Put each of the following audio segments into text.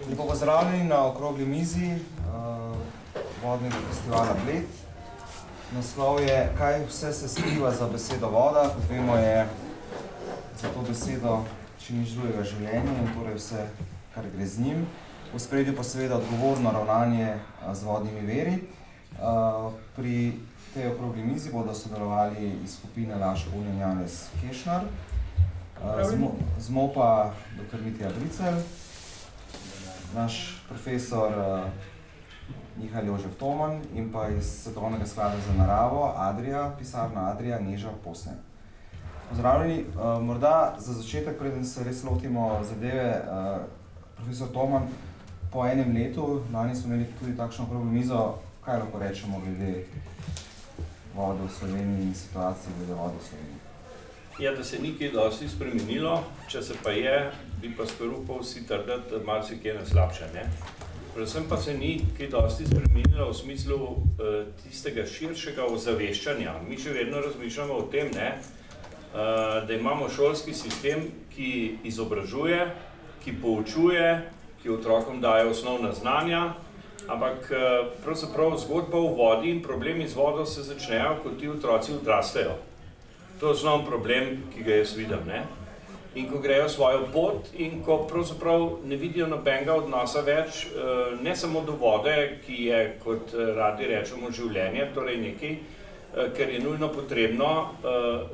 Lepo pozdravljeni na okrogli mizi vodnega festivala Bled. Naslov je, kaj vse se skriva za besedo voda. Kot vemo, je za to besedo še nič drugega življenja in torej vse, kar gre z njim. V ospredju pa seveda odgovorno ravnanje z vodnimi viri. Pri tej okrogli mizi bodo sodelovali iz skupine Laško Union Janez Kešnar, z MOPA dr. Mitja Bricelj, naš profesor Mihael Jožef Toman in pa iz Svetovnega sklada za naravo Adria, pisarna Adria, Neža Posne. Pozdravljeni, morda za začetek, preden se res lotimo zadeve, profesor Toman, po enem letu, lani smo imeli tudi takšno okroglo mizo, kaj lahko rečemo glede vode v Sloveniji in situacije glede vode v Sloveniji? Ja, da se ni kaj dosti spremenilo, če se pa je, bi pa skoro upal vsi trditi, da malo si kaj naslabša, ne? Predvsem pa se ni kaj dosti spremenilo v smislu tistega širšega ozaveščanja. Mi še vedno razmišljamo o tem, ne, da imamo šolski sistem, ki izobražuje, ki poučuje, ki otrokom daje osnovna znanja, ampak pravzaprav zgodba o vodi in problemi z vodo se začnejo, ko ti otroci odrastejo. To je osnovni problem, ki ga jaz vidim, ne? In ko grejo svojo pot in ko pravzaprav ne vidijo nobenega odnosa več, ne samo do vode, ki je, kot radi rečemo, življenje, torej nekaj, ker je nujno potrebno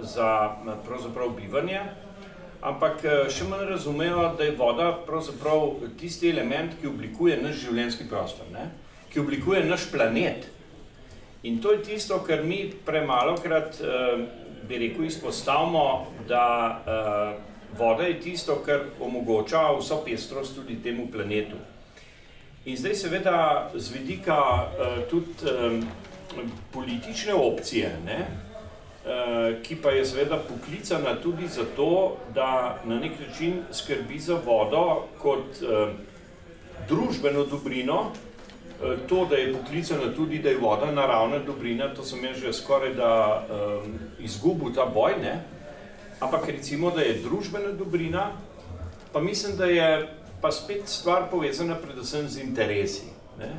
za pravzaprav bivanje, ampak še manj razumejo, da je voda pravzaprav tisti element, ki oblikuje naš življenjski prostor, ne? Ki oblikuje naš planet. In to je tisto, kar mi premalokrat, bi rekel, izpostavimo, da voda je tisto, kar omogoča vso pestrost tudi temu planetu. In zdaj seveda z vidika tudi politične opcije, ne, ki pa je seveda poklicana tudi za to, da na nek način skrbi za vodo kot družbeno dobrino, to, da je poklicana tudi, da je voda naravna dobrina, to sem jaz že skoraj da izgubil ta boj, ne? Ampak recimo, da je družbena dobrina, pa mislim, da je pa spet stvar povezana predvsem z interesi, ne?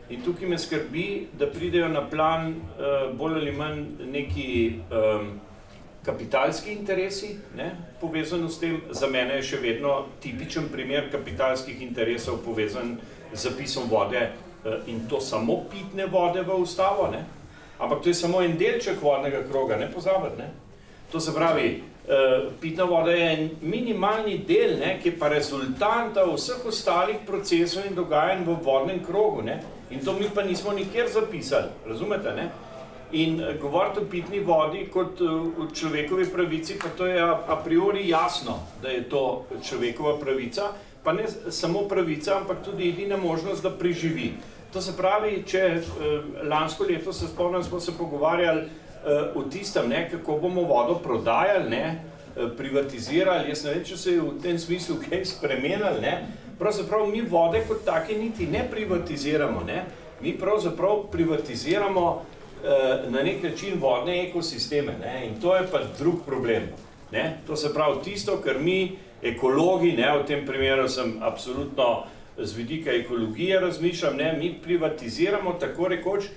In tukaj me skrbi, da pridejo na plan bolj ali manj neki kapitalski interesi, ne? Povezano s tem. Za mene je še vedno tipičen primer kapitalskih interesov povezan z zapisom vode in to samo pitne vode v ustavo, ne? Ampak to je samo en delček vodnega kroga, ne pozabiti, ne? To se pravi, pitna voda je minimalni del, ne, ki je pa rezultanta vseh ostalih procesov in dogajanj v vodnem krogu, ne? In to mi pa nismo nikjer zapisali, razumete, ne? In govoriti o pitni vodi kot o človekovi pravici, pa to je a priori jasno, da je to človekova pravica, pa ne samo pravica, ampak tudi edina možnost, da preživi. To se pravi, če lansko leto se spomnim, smo se pogovarjali o tistem, ne, kako bomo vodo prodajali, ne, privatizirali, jaz ne vem, če se je v tem smislu kaj spremenili, ne, pravzaprav mi vode kot take niti ne privatiziramo, ne, mi pravzaprav privatiziramo na nek način vodne ekosisteme, ne, in to je pa drug problem, ne, to se pravi tisto, kar mi ekologi, ne, v tem primeru sem absolutno z vidika ekologije razmišljam, ne, mi privatiziramo tako rekoč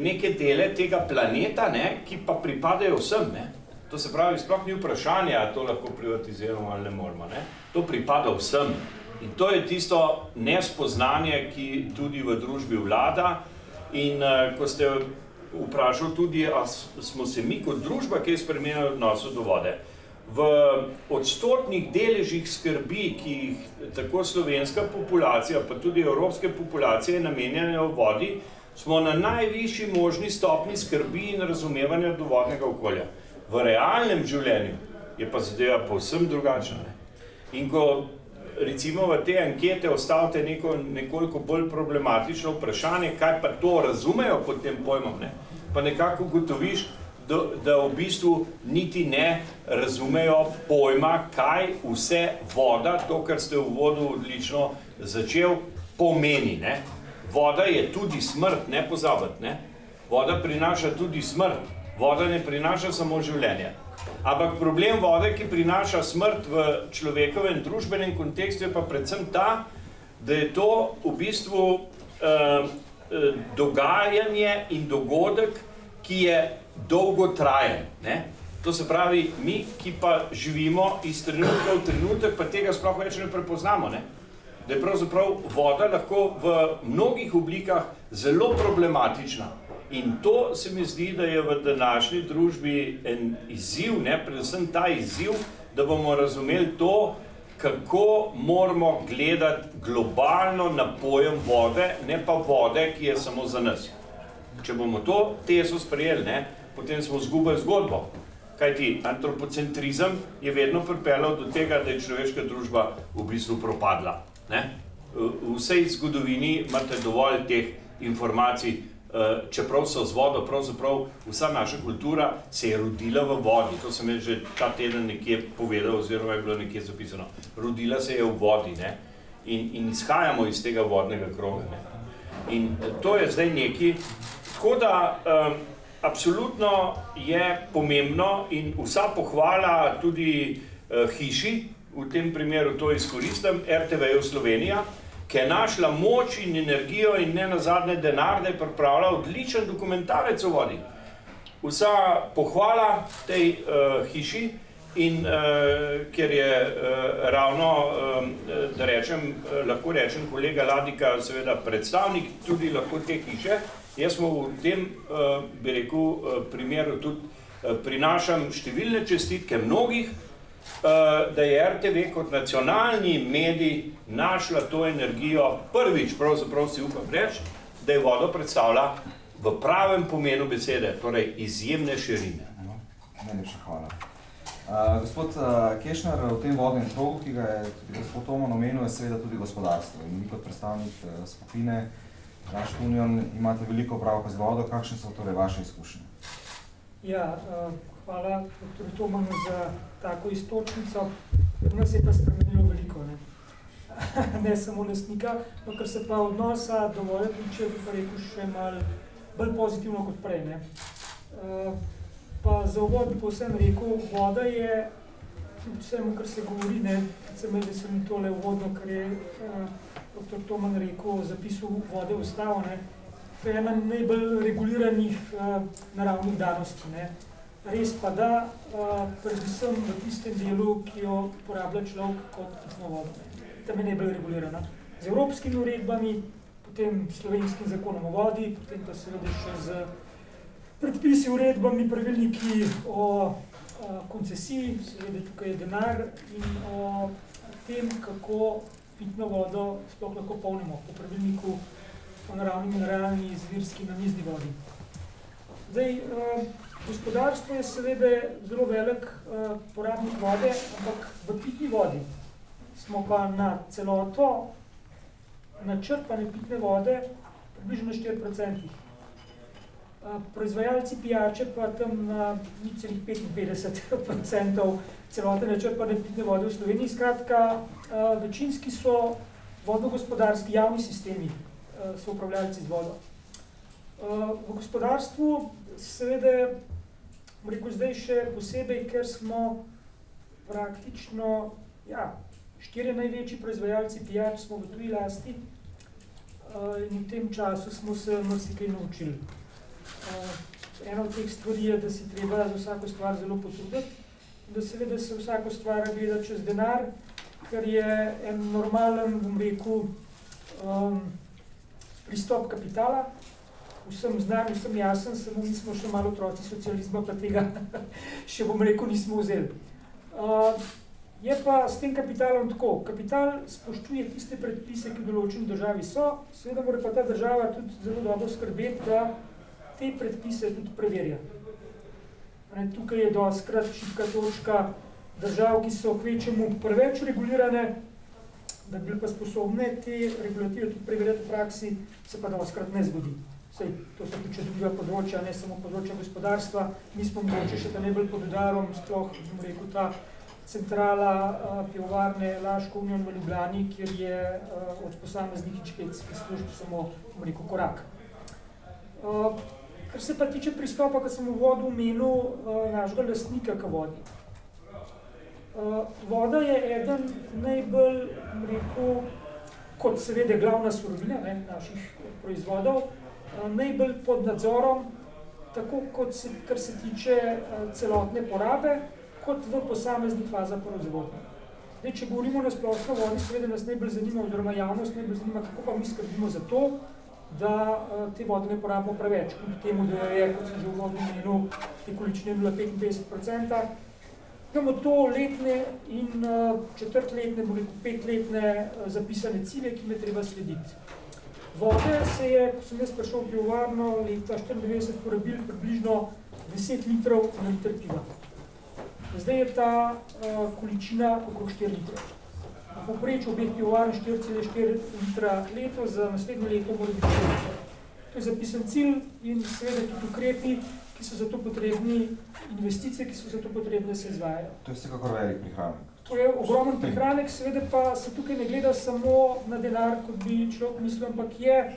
neke dele tega planeta, ne, ki pa pripadajo vsem, ne. To se pravi, sploh ni vprašanje, ali to lahko privatiziramo ali ne moramo, ne. To pripada vsem. In to je tisto nespoznanje, ki tudi v družbi vlada. In ko ste vprašali tudi, a smo se mi kot družba kaj spremenili v odnosu do vode. V odstotnih deležih skrbi, ki jih tako slovenska populacija, pa tudi evropske populacije namenjajo vodi, smo na najvišji možni stopni skrbi in razumevanja do vodnega okolja. V realnem življenju je pa zadeva povsem drugačna, ne? In ko recimo v te ankete ostavite nekoliko bolj problematično vprašanje, kaj pa to razumejo pod tem pojmom, ne? Pa nekako ugotoviš, da v bistvu niti ne razumejo pojma, kaj vse voda, to, kar ste v uvodu odlično začel, pomeni, ne? voda je tudi smrt, ne pozabiti, ne? Voda prinaša tudi smrt, voda ne prinaša samo življenje. Ampak problem vode, ki prinaša smrt v človekovem družbenem kontekstu, je pa predvsem ta, da je to v bistvu dogajanje in dogodek, ki je dolgotrajen, ne? To se pravi, mi, ki pa živimo iz trenutka v trenutek, pa tega sploh več ne prepoznamo, ne? Da je pravzaprav voda lahko v mnogih oblikah zelo problematična. In to se mi zdi, da je v današnji družbi en izziv, ne? Predvsem ta izziv, da bomo razumeli to, kako moramo gledati globalno na pojem vode, ne pa vode, ki je samo za nas. Če bomo to tezo sprejeli, ne? Potem smo izgubili zgodbo. Kajti antropocentrizem je vedno pripeljal do tega, da je človeška družba v bistvu propadla. Ne? V vsej zgodovini imate dovolj teh informacij, čeprav so z vodo, pravzaprav vsa naša kultura se je rodila v vodi. To sem že ta teden nekje povedal, oziroma je bilo nekje zapisano. Rodila se je v vodi, ne? In izhajamo iz tega vodnega kroga. Ne? In to je zdaj nekaj, tako da absolutno je pomembno in vsa pohvala tudi hiši, v tem primeru to izkoristim, RTV-ju Slovenija, ki je našla moč in energijo in ne nazadnje denar, da je pripravila odličen dokumentarec o vodi. Vsa pohvala tej hiši in ker je ravno, da rečem, lahko rečem kolega Ladika, seveda predstavnik tudi lahko te hiše, jaz smo v tem, bi rekel, primeru tudi prinašam številne čestitke mnogih, da je RTV kot nacionalni medij našla to energijo prvič, pravzaprav si upam reči, da je vodo predstavlja v pravem pomenu besede, torej izjemne širine. Najlepša hvala. Gospod Kešner, v tem vodnem krogu, ki ga je tudi gospod Toman omenil, je seveda tudi gospodarstvo. In vi kot predstavnik skupine Raško Union imate veliko opravka z vodo. Kakšne so torej vaše izkušnje? Ja, hvala dr. Tomanu za tako istočnico. V nas je pa spremenilo veliko, ne? Ne samo lastnika, no, kar se pa odnosa do vode tiče, bi pa rekel še malo bolj pozitivno kot prej, ne? Pa za uvod bi povsem rekel, voda je vsemu, kar se govori, ne? Se me veseli tole uvodno, kar je dr. Toman rekel o zapisu vode v ustavo, ne? To je ena najbolj reguliranih naravnih danosti, ne? Res pa da, predvsem v tistem delu, ki jo uporablja človek kot pitno vodo, ne? Tam je najbolj regulirana. Z evropskimi uredbami, potem slovenskim zakonom o vodi, potem pa seveda še z predpisi, uredbami, pravilniki o koncesiji, seveda tukaj je denar in o tem, kako pitno vodo sploh lahko polnimo po pravilniku o naravni, mineralni, izvirski, namizni vodi. Zdaj, gospodarstvo je seveda zelo velik porabnik vode, ampak v pitni vodi smo pa na celoto načrpane pitne vode približno 4%. Proizvajalci pijače pa tam na 0,55% celote načrpane pitne vode v Sloveniji. Skratka, večinski so vodno-gospodarski javni sistemi, so upravljalci z vodo. V gospodarstvu seveda, rekel zdaj še posebej, ker smo praktično, ja, 4 največji proizvajalci pijač smo v tuji lasti in v tem času smo se marsikaj naučili. Ena od teh stvari je, da si treba za vsako stvar zelo potruditi, da seveda se vsako stvar gleda čez denar, ker je en normalen, bom rekel, pristop kapitala, vsem znan, vsem jasen, samo mi smo še malo otroci socializma, pa tega še, bom rekel, nismo vzeli. Je pa s tem kapitalom tako. Kapital spoštuje tiste predpise, ki v določeni državi so, seveda mora pa ta država tudi zelo dobro skrbeti, da te predpise tudi preverja. Tukaj je dostikrat šibka točka držav, ki so kvečemu preveč regulirane, da bi bili pa sposobne te regulative tudi preverjati v praksi, se pa dostikrat ne zgodi. Sej, to so tudi druga področja, ne samo področja gospodarstva. Mi smo mogoče še ta najbolj pod udarom, sploh, bom rekel, ta centrala pivovarne Laško Union v Ljubljani, kjer je od posameznih inšpekcijskih služb samo, rekel, korak. Kar se pa tiče pristopa, ko sem v vodu omenil našega lastnika k vodi. Voda je eden najbolj, rekel, kot seveda glavna surovina naših proizvodov, najbolj pod nadzorom, tako kot kar se tiče celotne porabe, kot v posameznih fazah proizvodnje. Če govorimo na splošno vodi, seveda nas najbolj zanima, oziroma javnost najbolj zanima, kako pa mi skrbimo za to, da te vode ne porabimo preveč. Kljub temu, da je, kot sem že v vodu omenil, te količine 0,55%. Imamo to letne in četrtletne, 5-letne zapisane cilje, ki me treba slediti. Vode se je, ko sem jaz prišel v pivovarno, leta 1994 porabil približno 10 litrov na liter piva. Zdaj je ta količina okrog 4 litre. V povprečju obeh pivovarn 4,4 litra leto, za naslednje leto mora biti 4 litre. To je zapisan cilj in seveda tudi ukrepi, ki so za to potrebni, investicije, ki so za to potrebne, se izvajajo. To je vsekakor velik prihranek. To je ogromen prihranek, seveda pa se tukaj ne gleda samo na denar, kot bi človek mislil, ampak je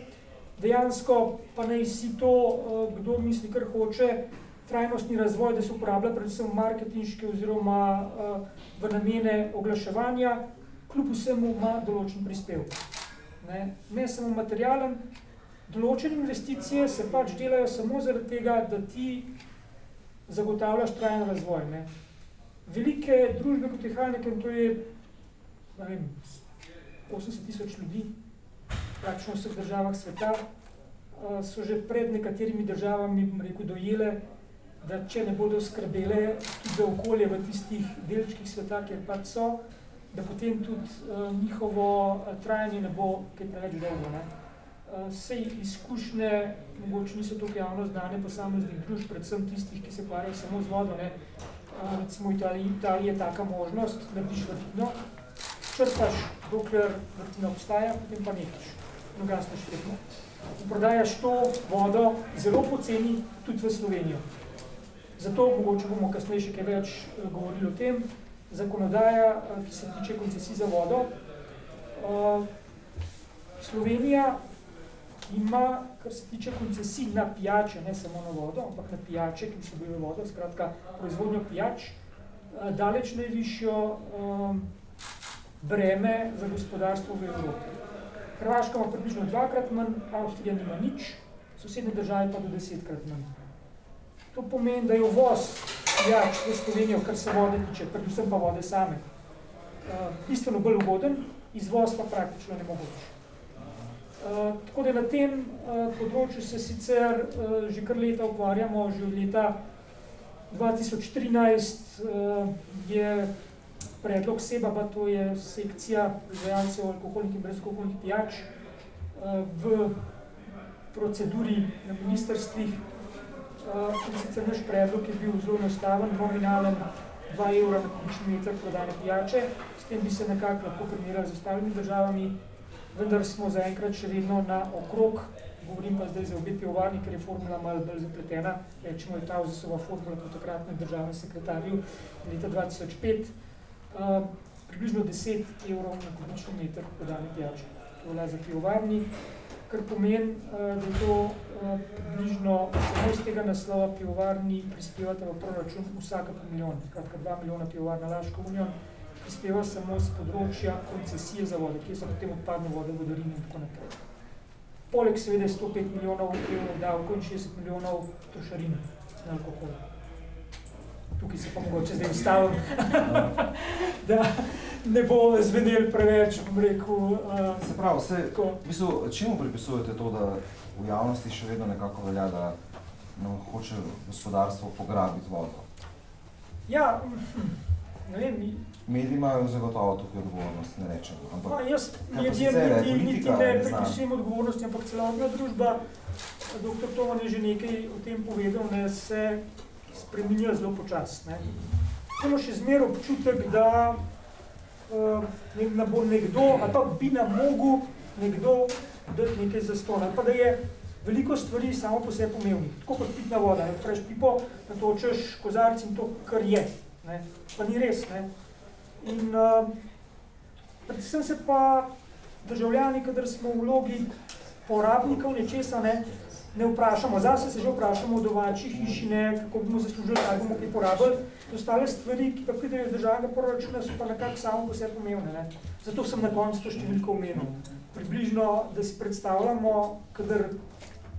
dejansko, pa naj si to, kdo misli, kar hoče, trajnostni razvoj, da se uporablja predvsem marketinške oziroma v namene oglaševanja, kljub vsemu ima določen prispevek. Ne samo materialen, določene investicije se pač delajo samo zaradi tega, da ti zagotavljaš trajen razvoj. Velike družbe kot je Heineken, to je 80,000 ljudi, praktično v vseh državah sveta, so že pred nekaterimi državami, rekel, dojele, da če ne bodo skrbele tudi za okolje v tistih delčkih sveta, kjer pač so, da potem tudi njihovo trajanje ne bo kaj preveč dolgo. Sej izkušnje, mogoče niso toliko javno znane posameznih družb, predvsem tistih, ki se ukvarjajo samo z vodo. Recimo v Italiji je taka možnost, narediš vrtino, črpaš, dokler vrtina obstaja, potem pa nehaš, ugasneš vrtino. Prodajaš to vodo zelo poceni tudi v Slovenijo. Zato mogoče bomo kasneje še kaj več govorili o tem. Zakonodaja, ki se tiče koncesij za vodo. Slovenija ima, kar se tiče koncesij na pijače, ne samo na vodo, ampak na pijače, ki vsebujejo vodo, skratka proizvodnjo pijač, daleč najvišjo breme za gospodarstvo v Evropi. Hrvaška ima približno 2-krat manj, Avstrija nima nič, sosednje države pa do 10-krat manj. To pomeni, da je uvoz pijač v Slovenijo, kar se vode tiče, predvsem pa vode same, bistveno bolj ugoden, izvoz pa praktično nemogoč. Tako da na tem področju se sicer že kar leta ukvarjamo, že od leta 2013 je predlog SEBA, to je sekcija proizvajalcev alkoholnih in brezalkoholnih pijač, v proceduri na ministrstvih. Sicer naš predlog je bil zelo enostaven, nominalen 2 evra na kubični meter prodane pijače, s tem bi se nekako lahko primerjali z ostalimi državami, vendar smo zaenkrat še vedno na okrog, govorim pa zdaj za obe pivovarni, ker je formula malo bolj zapletena, rečemo je Tauzesova formula po takratnem državnem sekretarju leta 2005, približno 10 evrov na kubični meter prodane pijače. To velja za pivovarni, kar pomeni, da je to približno samo iz tega naslova pivovarni prispevate v proračun vsaka po milijon, skratka 2 milijona pivovarna Laško Union, prispeva samo z področja koncesije za vode, kjer so potem odpadne vode, vodorini in tako naprej. Poleg seveda 105 milijonov evrov davkov in 60 milijonov trošarin na alkohol. Tukaj se pa mogoče zdaj ustavim, da ne bo zvenel preveč, bom rekel. Se pravi, čemu pripisujete to, da v javnosti še vedno nekako velja, da hoče gospodarstvo pograbiti vodo? Ja, ne vem. Mediji imajo zagotovo tukaj odgovornost, ne rečem. Jaz niti ne pripisujem odgovornosti, ampak celotna družba, dr. Toman je že nekaj o tem povedal, se spreminja zelo počasno. Imamo še zmer občutek, da bo nekdo, ali pa bi nam mogel nekdo dati nekaj zastonj, ali pa da je veliko stvari samo po sebi pomembnih, tako kot pitna voda. Prejš pipo, natočeš kozarc in to, kar je. Pa ni res. In predvsem se pa državljani, kadar smo v vlogi porabnikov nečesa, ne vprašamo. Zase se že vprašamo o domači hiši, kako bomo zaslužili, kaj bomo kaj porabili. Ostale stvari, ki pa pridejo iz državnega proračuna, so pa nekako samo po sebi pomembne. Zato sem na koncu to številko omenil. Približno, da si predstavljamo, kadar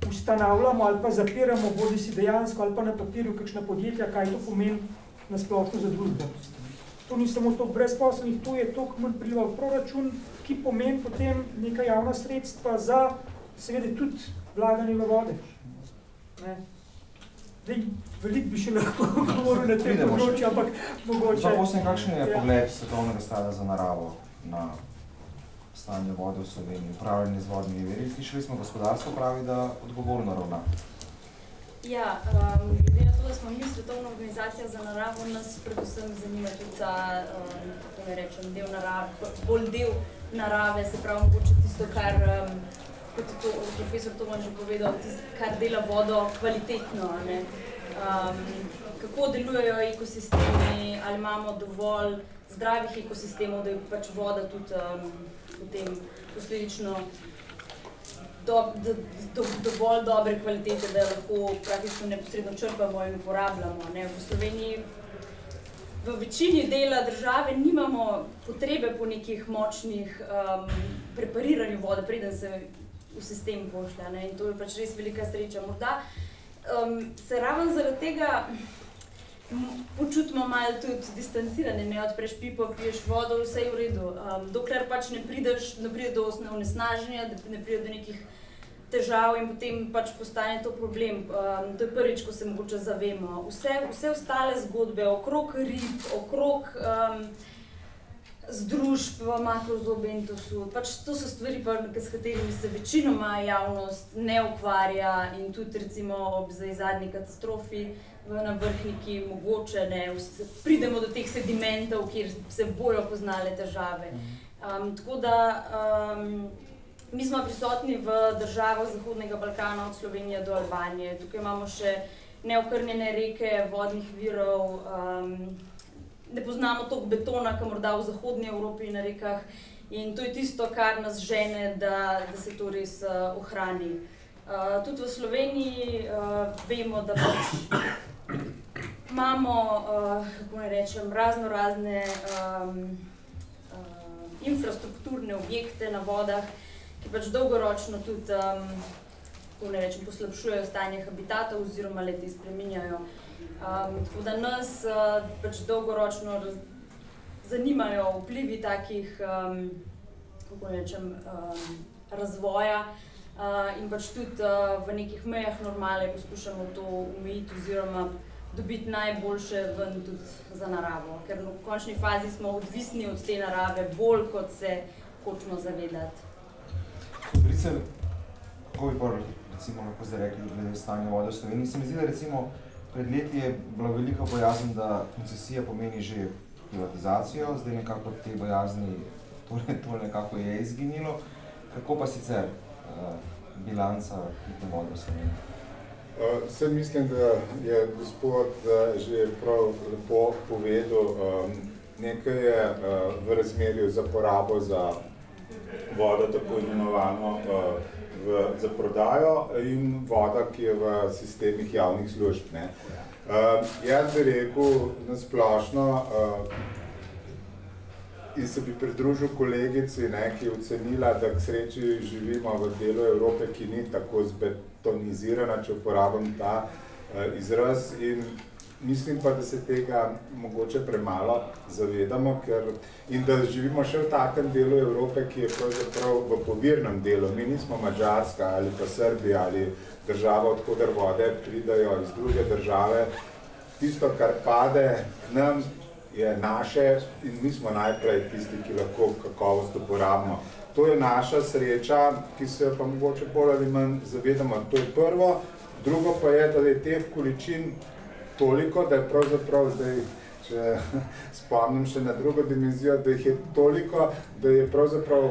ustanavljamo ali pa zapiramo, bodi si dejansko ali pa na papirju kakšna podjetja, kaj to pomeni na splošno za družbo. To ni samo toliko brezposelnih, to je toliko manj priliva v proračun, ki pomeni potem neka javna sredstva za, seveda, tudi vlaganje v vode. Veliko bi še lahko govoril na tem področju, ampak mogoče... Zaposlen, kakšen je pogled Svetovnega sklada za naravo na stanje vode v Sloveniji, upravljanje z vodnimi viri? Slišali smo, gospodarstvo pravi, da odgovorno ravna. Ja, glede na to, da smo mi Svetovna organizacija za naravo, nas predvsem zanima tudi ta, kako ne rečem, del narave, bolj del narave, se pravi mogoče tisto, kar, kot je to profesor Toman že povedal, tisto, kar dela vodo kvalitetno, ne? Kako delujejo ekosistemi, ali imamo dovolj zdravih ekosistemov, da je pač voda tudi potem posledično dovolj dobre kvalitete, da lahko praktično neposredno črpamo in uporabljamo. V Sloveniji v večini dela države nimamo potrebe po nekih močnih prepariranju vode, preden se v sistem pošlja. In to je pač res velika sreča. Morda se raven zaradi tega počutimo malo tudi distancirane, ne odpreš pipo, piješ vodo, vse je v redu. Dokler pač ne pride do onesnaženja, ne pride do nekih težav in potem pač postane to problem. To je prvič, ko se mogoče zavemo. Vse ostale zgodbe okrog rib, okrog združb, makrozobe in to so stvari, s katerimi se večinoma javnost ne ukvarja in tudi recimo ob zadnji katastrofi na Vrhniki mogoče pridemo do teh sedimentov, kjer se bojo poznale težave. Tako da mi smo prisotni v državah Zahodnega Balkana, od Slovenije do Albanije. Tukaj imamo še neokrnjene reke, vodnih virov, ne poznamo toliko betona, kot morda v Zahodni Evropi na rekah, in to je tisto, kar nas žene, da se to res ohrani. Tudi v Sloveniji vemo, da imamo, kako ne rečem, razne infrastrukturne objekte na vodah, ki pač dolgoročno tudi, kako ne rečem, poslabšujejo stanje habitatov oziroma le-te spreminjajo. Tako da nas pač dolgoročno zanimajo vplivi takih, kako rečem, razvoja in pač tudi v nekih mejah normale poskušamo to omejiti oziroma dobiti najboljše ven tudi za naravo, ker v končni fazi smo odvisni od te narave bolj, kot se hočemo zavedati. Brice, kako bi pa recimo lahko zdaj rekli glede stanja vode v Sloveniji? Se mi zdi, da recimo pred leti je bila velika bojazen, da koncesija pomeni že privatizacijo, zdaj nekako te bojazni to nekako je izginilo. Kako pa sicer bilanca pitne vode v Sloveniji? Vse mislim, da je gospod že prav lepo povedal, nekaj je v razmerju za porabo za vodo, tako imenovano za prodajo, in voda, ki je v sistemih javnih služb. Jaz bi rekel nasplošno in se bi pridružil kolegici, ki je ocenila, da k sreči živimo v delu Evrope, ki ni tako zbetonizirana, če uporabim ta izraz, in mislim pa, da se tega mogoče premalo zavedamo, in da živimo še v takem delu Evrope, ki je pravzaprav v povirnem delu. Mi nismo Madžarska ali pa Srbija ali država, odkoder vode pridajo iz druge države. Tisto, kar pade k nam, je naše in mi smo najprej tisti, ki lahko kakovost uporabimo. To je naša sreča, ki se jo pa mogoče bolj ali manj zavedamo. To je prvo. Drugo pa je, da je teh količin toliko, da je pravzaprav zdaj, če spomnim še na drugo dimenzijo, da jih je toliko, da je pravzaprav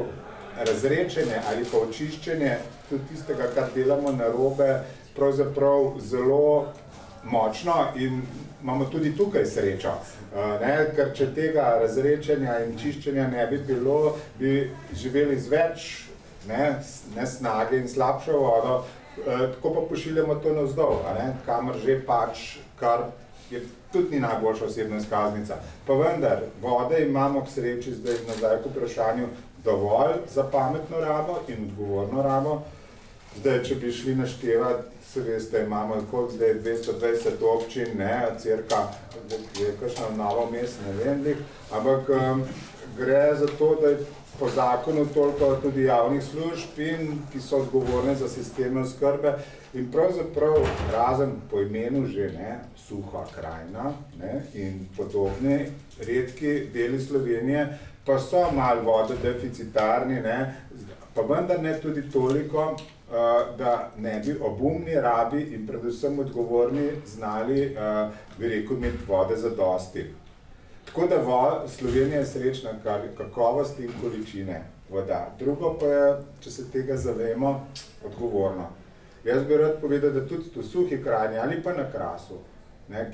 razrečenje ali pa očiščenje tudi tistega, kar delamo narobe, pravzaprav zelo močno in imamo tudi tukaj srečo. Ker če tega razrečenja in čiščenja ne bi bilo, bi živeli z več nesnage in slabšo vodo, tako pa pošiljamo to navzdol, kamor že pač, kar je tudi ni najboljša osebna izkaznica. Pa vendar, vode imamo k sreči zdaj nazaj k vprašanju dovolj za pametno rabo in odgovorno rabo. Zdaj, če bi šli naštevati, se veste, imamo koliko zdaj 220 občin, cirka, je kakšno novo mesto, ne vem, ampak gre za to, da je po zakonu toliko tudi javnih služb, ki so odgovorne za sistemne oskrbe in pravzaprav razen po imenu že Suha krajina in podobni redki deli Slovenije, pa so malo vododeficitarni, pa vendar ne tudi toliko, da ne bi obumni rabi in predvsem odgovorni znali, bi rekel, imeti vode zadosti. Tako da Slovenija je srečna kakovosti in količine voda. Drugo pa je, če se tega zavemo, odgovorno. Jaz bi rad povedal, da tudi v Suhi krajini ali pa na Krasu,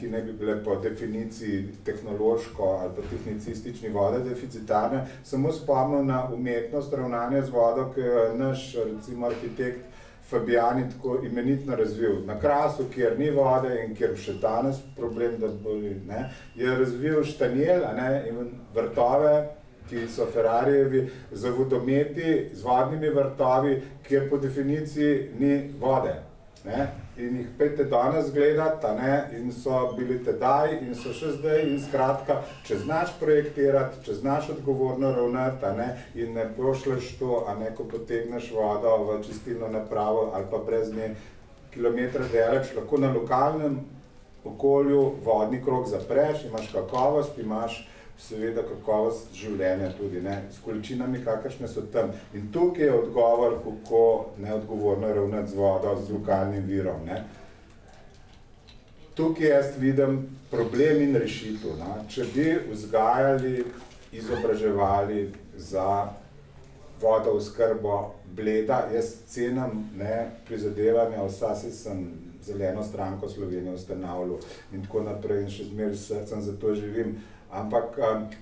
ki ne bi bile po definiciji tehnološko ali pa tehnicistični vode deficitarne, samo spomnil na umetnost ravnanja z vodo, ki je naš, recimo, arhitekt Fabijani tako imenitno razvil. Na Krasu, kjer ni vode in kjer še danes problem, da boli, je razvil štanjel in vrtove, ki so Ferrarijevi, z vodometi, z vodnimi vrtovi, kjer po definiciji ni vode. In jih pejte danes gledati, in so bili tedaj in so še zdaj in skratka, če znaš projektirati, če znaš odgovorno ravnati in ne pošleš to, ko potegneš vodo v čistilno napravo ali pa brez nje kilometra daleč, lahko na lokalnem okolju vodni krog zapreš, imaš kakovost, imaš seveda kakovost življenja tudi, s količinami, kakršne so tam. In tukaj je odgovor, kako neodgovorno ravnati z vodo, z lokalnim virom. Tukaj jaz vidim problem in rešitev. Če bi vzgajali, izobraževali za vodooskrbo Bleda, jaz cenim prizadevanja, vsasi sem Zeleno stranko Slovenije ustanavljal in tako naprej in še zmeraj s srcem za to živim. Ampak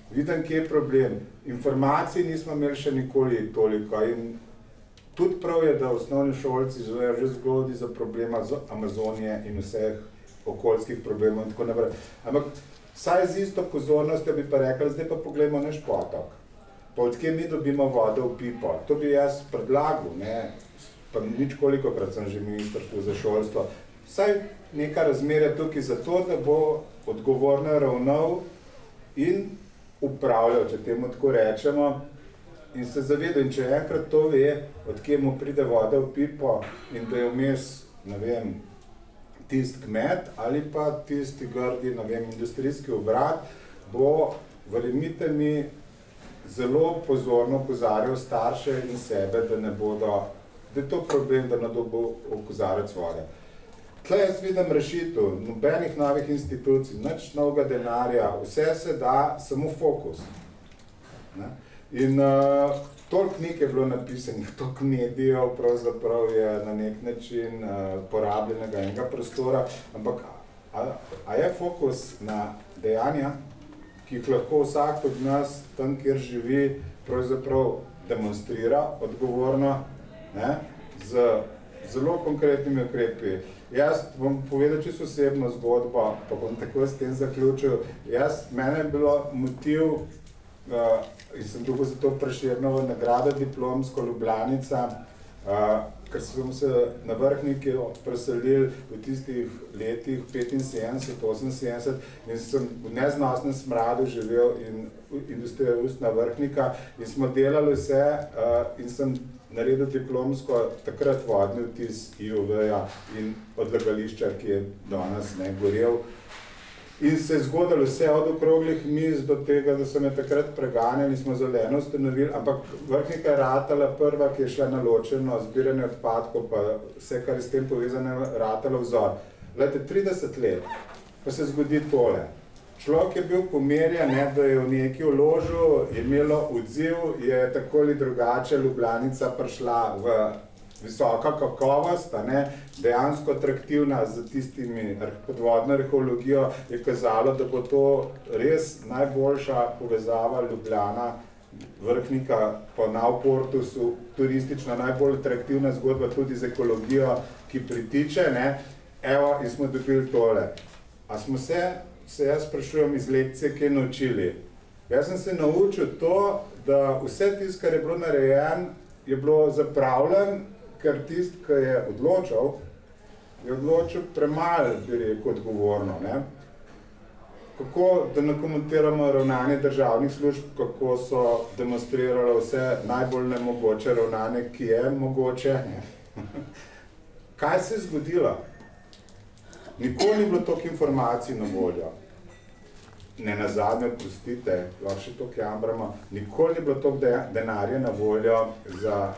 vidim, kje je problem. Informacij nismo imeli še nikoli toliko in tudi prav je, da osnovni šolci izvejo že zgodaj za problema z Amazonije in vseh okoljskih problemov in tako naprej. Ampak vsaj z isto pozornostjo bi pa rekli, zdaj pa pogledamo naš potok. Pa odkje mi dobimo vodo v pipo. To bi jaz predlagal, pa nič kolikokrat sem že ministrstvo za šolstvo. Vsaj neka razmerja tukaj za to, da bo odgovorno ravnal in upravljal, če temu tako rečemo, in se zavedal, in če enkrat to ve, odkje mu pride voda v pipo in da je vmes, ne vem, tisti kmet ali pa tisti grdi, ne vem, industrijski obrat, bo, verjemite mi, zelo pozorno opozarjal starše in sebe, da ne bodo, da je to problem, da ne bo opozarjati vode. Tle jaz vidim rešitev, nobenih novih institucij, nič novega denarja, vse se da, samo fokus. In toliko knjig je bilo napisanih, toliko medijev pravzaprav je na nek način porabljenega enega prostora, ampak a je fokus na dejanja, ki jih lahko vsak od nas, tam kjer živi, pravzaprav demonstrira odgovorno, z zelo konkretnimi ukrepi. Jaz bom povedal čisto osebno zgodbo, pa bom tako s tem zaključil. Mene je bilo motiv, in sem dobil za to Prešernovo nagrado diplomsko Ljubljanica, ker smo se na Vrhniki preselili v tistih letih 75-78 in sem v neznosnem smradu živel in industrija ustna Vrhnika in smo delali vse in sem naredil diplomsko takrat vodni vtis IUV-ja in odlagališča, ki je danes gorel. In se je zgodilo vse od okroglih miz do tega, da so me takrat preganjali, smo Zeleno ustanovili, ampak Vrhnika je ratala prva, ki je šla na ločeno zbiranje odpadkov, pa vse, kar je s tem povezane, ratala vzor. Glejte, 30 let, pa se zgodi tole. Človek je bil pomerjen, da je v nekaj vložil, je imelo odziv, je tako ali drugače Ljubljanica prišla v visoka kakovost, dejansko atraktivna z tistimi podvodno arheologijo, je kazalo, da bo to res najboljša povezava Ljubljana, Vrhnika po Navportu, turistično najbolj atraktivna zgodba tudi z ekologijo, ki pritiče, Evo, in smo dobili tole. A smo se jaz sprašujem iz lekcije, kaj naučili? Jaz sem se naučil to, da vse tisto, kar je bilo narejen, je bilo zapravljen, ker tisti, ki je odločil premalo, bi rekel, odgovorno. Kako, da ne komentiramo ravnanje državnih služb, kako so demonstrirale vse najbolj nemogoče ravnanje, ki je mogoče. Kaj se je zgodilo? Nikoli ni bilo toliko informacij na voljo. Ne nazadnje, prostite, lahko še toliko jamramo, nikoli ni bilo toliko denarja na voljo za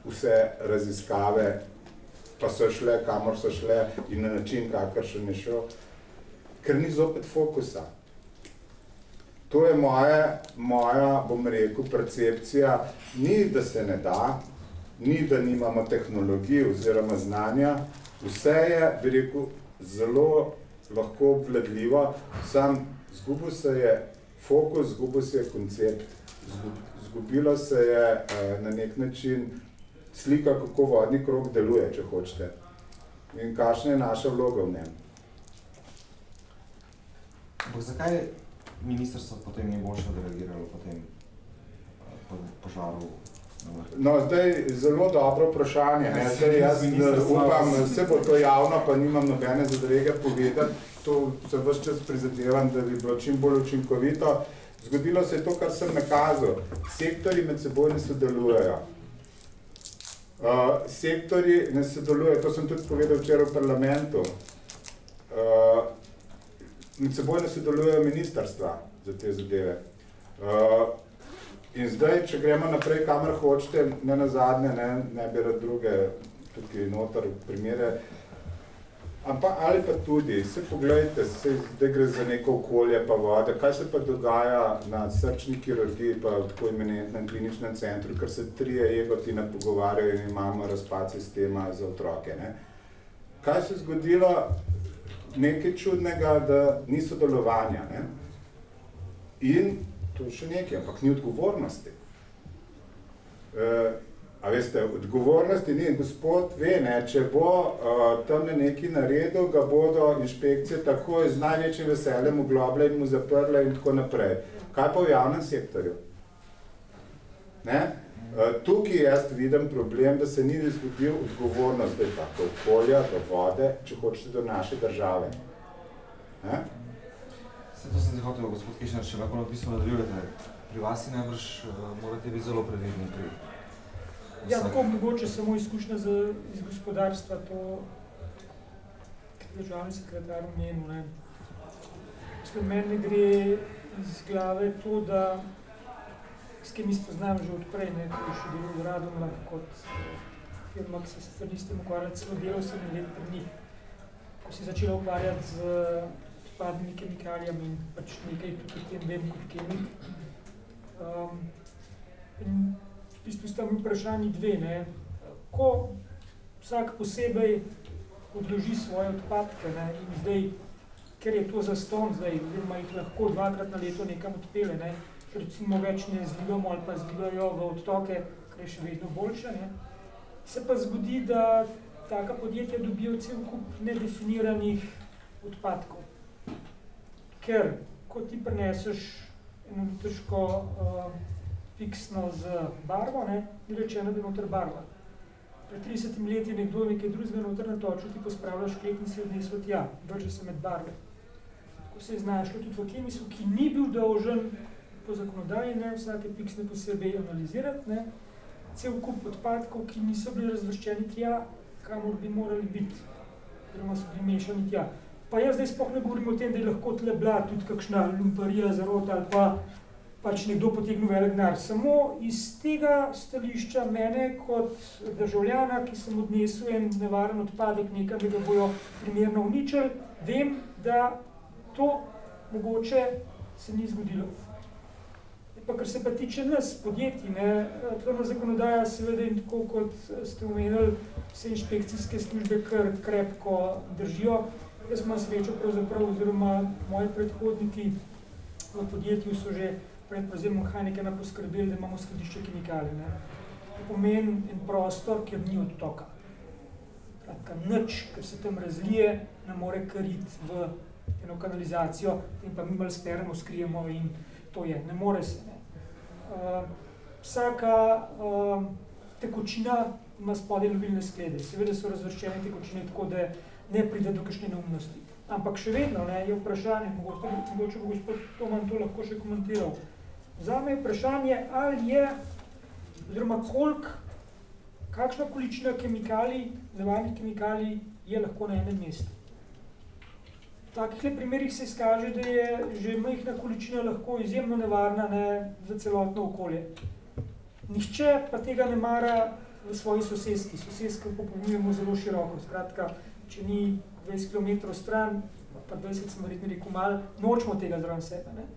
vse raziskave, pa so šle, kamor so šle in na način, kakršen je šel, ker ni zopet fokusa. To je moja, bom rekel, percepcija. Ni, da se ne da, ni, da nimamo tehnologij oziroma znanja, vse je, bi rekel, zelo lahko obvladljivo, sam zgubil se je fokus, zgubil se je koncept, zgubilo se je na nek način slika, kako vodni krog deluje, če hočete, in kakšna je naša vloga v njem. Zakaj ministrstvo potem ni boljše odreagiralo po tem požaru? No, zdaj zelo dobro vprašanje. Zdaj jaz upam, vse bo to javno, pa nimam nobene zadrege povedati. To se ves čas prizadevam, da bi bilo čim bolj učinkovito. Zgodilo se je to, kar sem nakazal. Sektorji med seboj ne sodelujejo. Sektorji ne sodelujejo, to sem tudi povedal včeraj v parlamentu. Med seboj ne sodelujejo ministrstva za te zadeve. In zdaj, če gremo naprej, kamor hočete, ne nazadnje, ne bi rad druge tukaj noter primere, ali pa tudi, se pogledajte, zdaj gre za neko okolje pa vode, kaj se pa dogaja na srčni kirurgiji pa v tako imenitnem kliničnem centru, ker se 3 egoti ne pogovarjajo in imamo razpad sistema za otroke. Kaj se je zgodilo? Nekaj čudnega, da ni sodelovanja. In to še nekaj, ampak ni odgovornosti. A veste, odgovornosti ni. Gospod ve, če bo tam nekaj naredil, ga bodo inšpekcije takoj z največjim veseljem oglobile in mu zaprle in tako naprej. Kaj pa v javnem sektorju? Tukaj jaz vidim problem, da se ni izgubil odgovornost do okolja, do vode, če hočete do naše države. To sem zdaj hotel, gospod Kišner, če lahko napisno nadaljujete. Pri vas si najbrž morate biti zelo previdni pri vsak. Ja, tako mogoče samo izkušnja iz gospodarstva, to državni sekretar omenil. Meni gre iz glave to, da s kim spoznam že odprej, ko je še delal v Radomljah kot firma, ki se sicer nisem ukvarjati, celo delal sem let pri njih. Ko si začela ukvarjati z odpadnimi kemikalijami in pač nekaj tudi tem vem kot kemik. In v bistvu sta mi vprašanji dve, ko vsak posebej odloži svoje odpadke in zdaj, ker je to zastonj zdaj, oziroma jih lahko 2-krat na leto nekam odpele, recimo več ne zlivamo ali pa zlivajo v odtoke, kar je še vedno boljše, se pa zgodi, da taka podjetja dobijo cel kup nedefiniranih odpadkov. Ker, ko ti prineseš eno težko fiksno z barvo, ni rečeno, da je noter barva. Pred 30 leti je nekdo nekaj drugega noter natočil, ti pospravlja šklet in se odnesel tja, vrže se med barve. Tako se je znašlo tudi v kemisu, ki ni bil dolžen po zakonodaji, vsake fiksne posebej analizirati, cel kup odpadkov, ki niso bili razvrščeni tja, kamor bi morali biti, oziroma so bili mešani tja. Pa jaz zdaj sploh ne govorim o tem, da je lahko tle bila tudi kakšna lumparija, zarota ali pa pač nekdo potegnil velik denar. Samo iz tega stališča mene kot državljana, ki sem odnesel en nevaren odpadek nekam, da ga bojo primerno uničili, vem, da to mogoče se ni zgodilo. Pa kar se pa tiče nas, podjetij, tvorna zakonodaja seveda in tako, kot ste omenili, vse inšpekcijske službe kar krepko držijo. Jaz imam srečo pravzaprav, oziroma moji predhodniki v podjetju so že pred prevzemom Heinekena poskrbeli, da imamo skladišče kemikalij. To pomeni en prostor, kjer ni odtoka. Nič, kar se tam razlije, ne more kariti v eno kanalizacijo, in pa mi malo speremo, skrijemo in to je, ne more se. Vsaka tekočina ima spodaj lovilne sklede. Seveda so razvrščene tekočine tako, da ne pride do kakšne neumnosti. Ampak še vedno je vprašanje, mogoče bo gospod Toman to lahko še komentiral. Zame je vprašanje, ali je, oziroma kakšna količina kemikalij, nevarnih kemikalij je lahko na enem mestu. V takih primerih se izkaže, da je že majhna količina lahko izjemno nevarna za celotno okolje. Nihče pa tega ne mara v svoji soseski. Sosesko popolnjujemo zelo široko. Skratka, če ni 20 km stran, pa 20 sem verjetno rekel malo, nočemo tega zraven sebe.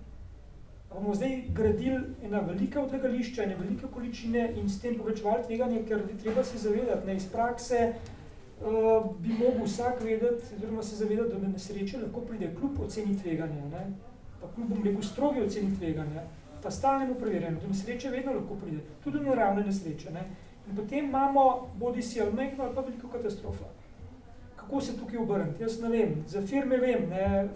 Bomo zdaj gradili ena velika odlagališča, ene velike količine in s tem povečevali tveganje, ker treba se zavedati, iz prakse bi mogel vsak vedeti, oziroma se zavedati, da do nesreče lahko pride kljub oceni tveganja, pa kljub, bom rekel, strogi oceni tveganja, pa stalnemu preverjanju, do nesreče vedno lahko pride, tudi do naravne nesreče. In potem imamo bodi si ali majhno ali pa veliko katastrofo. Kako se tukaj obrniti? Jaz ne vem, za firme vem,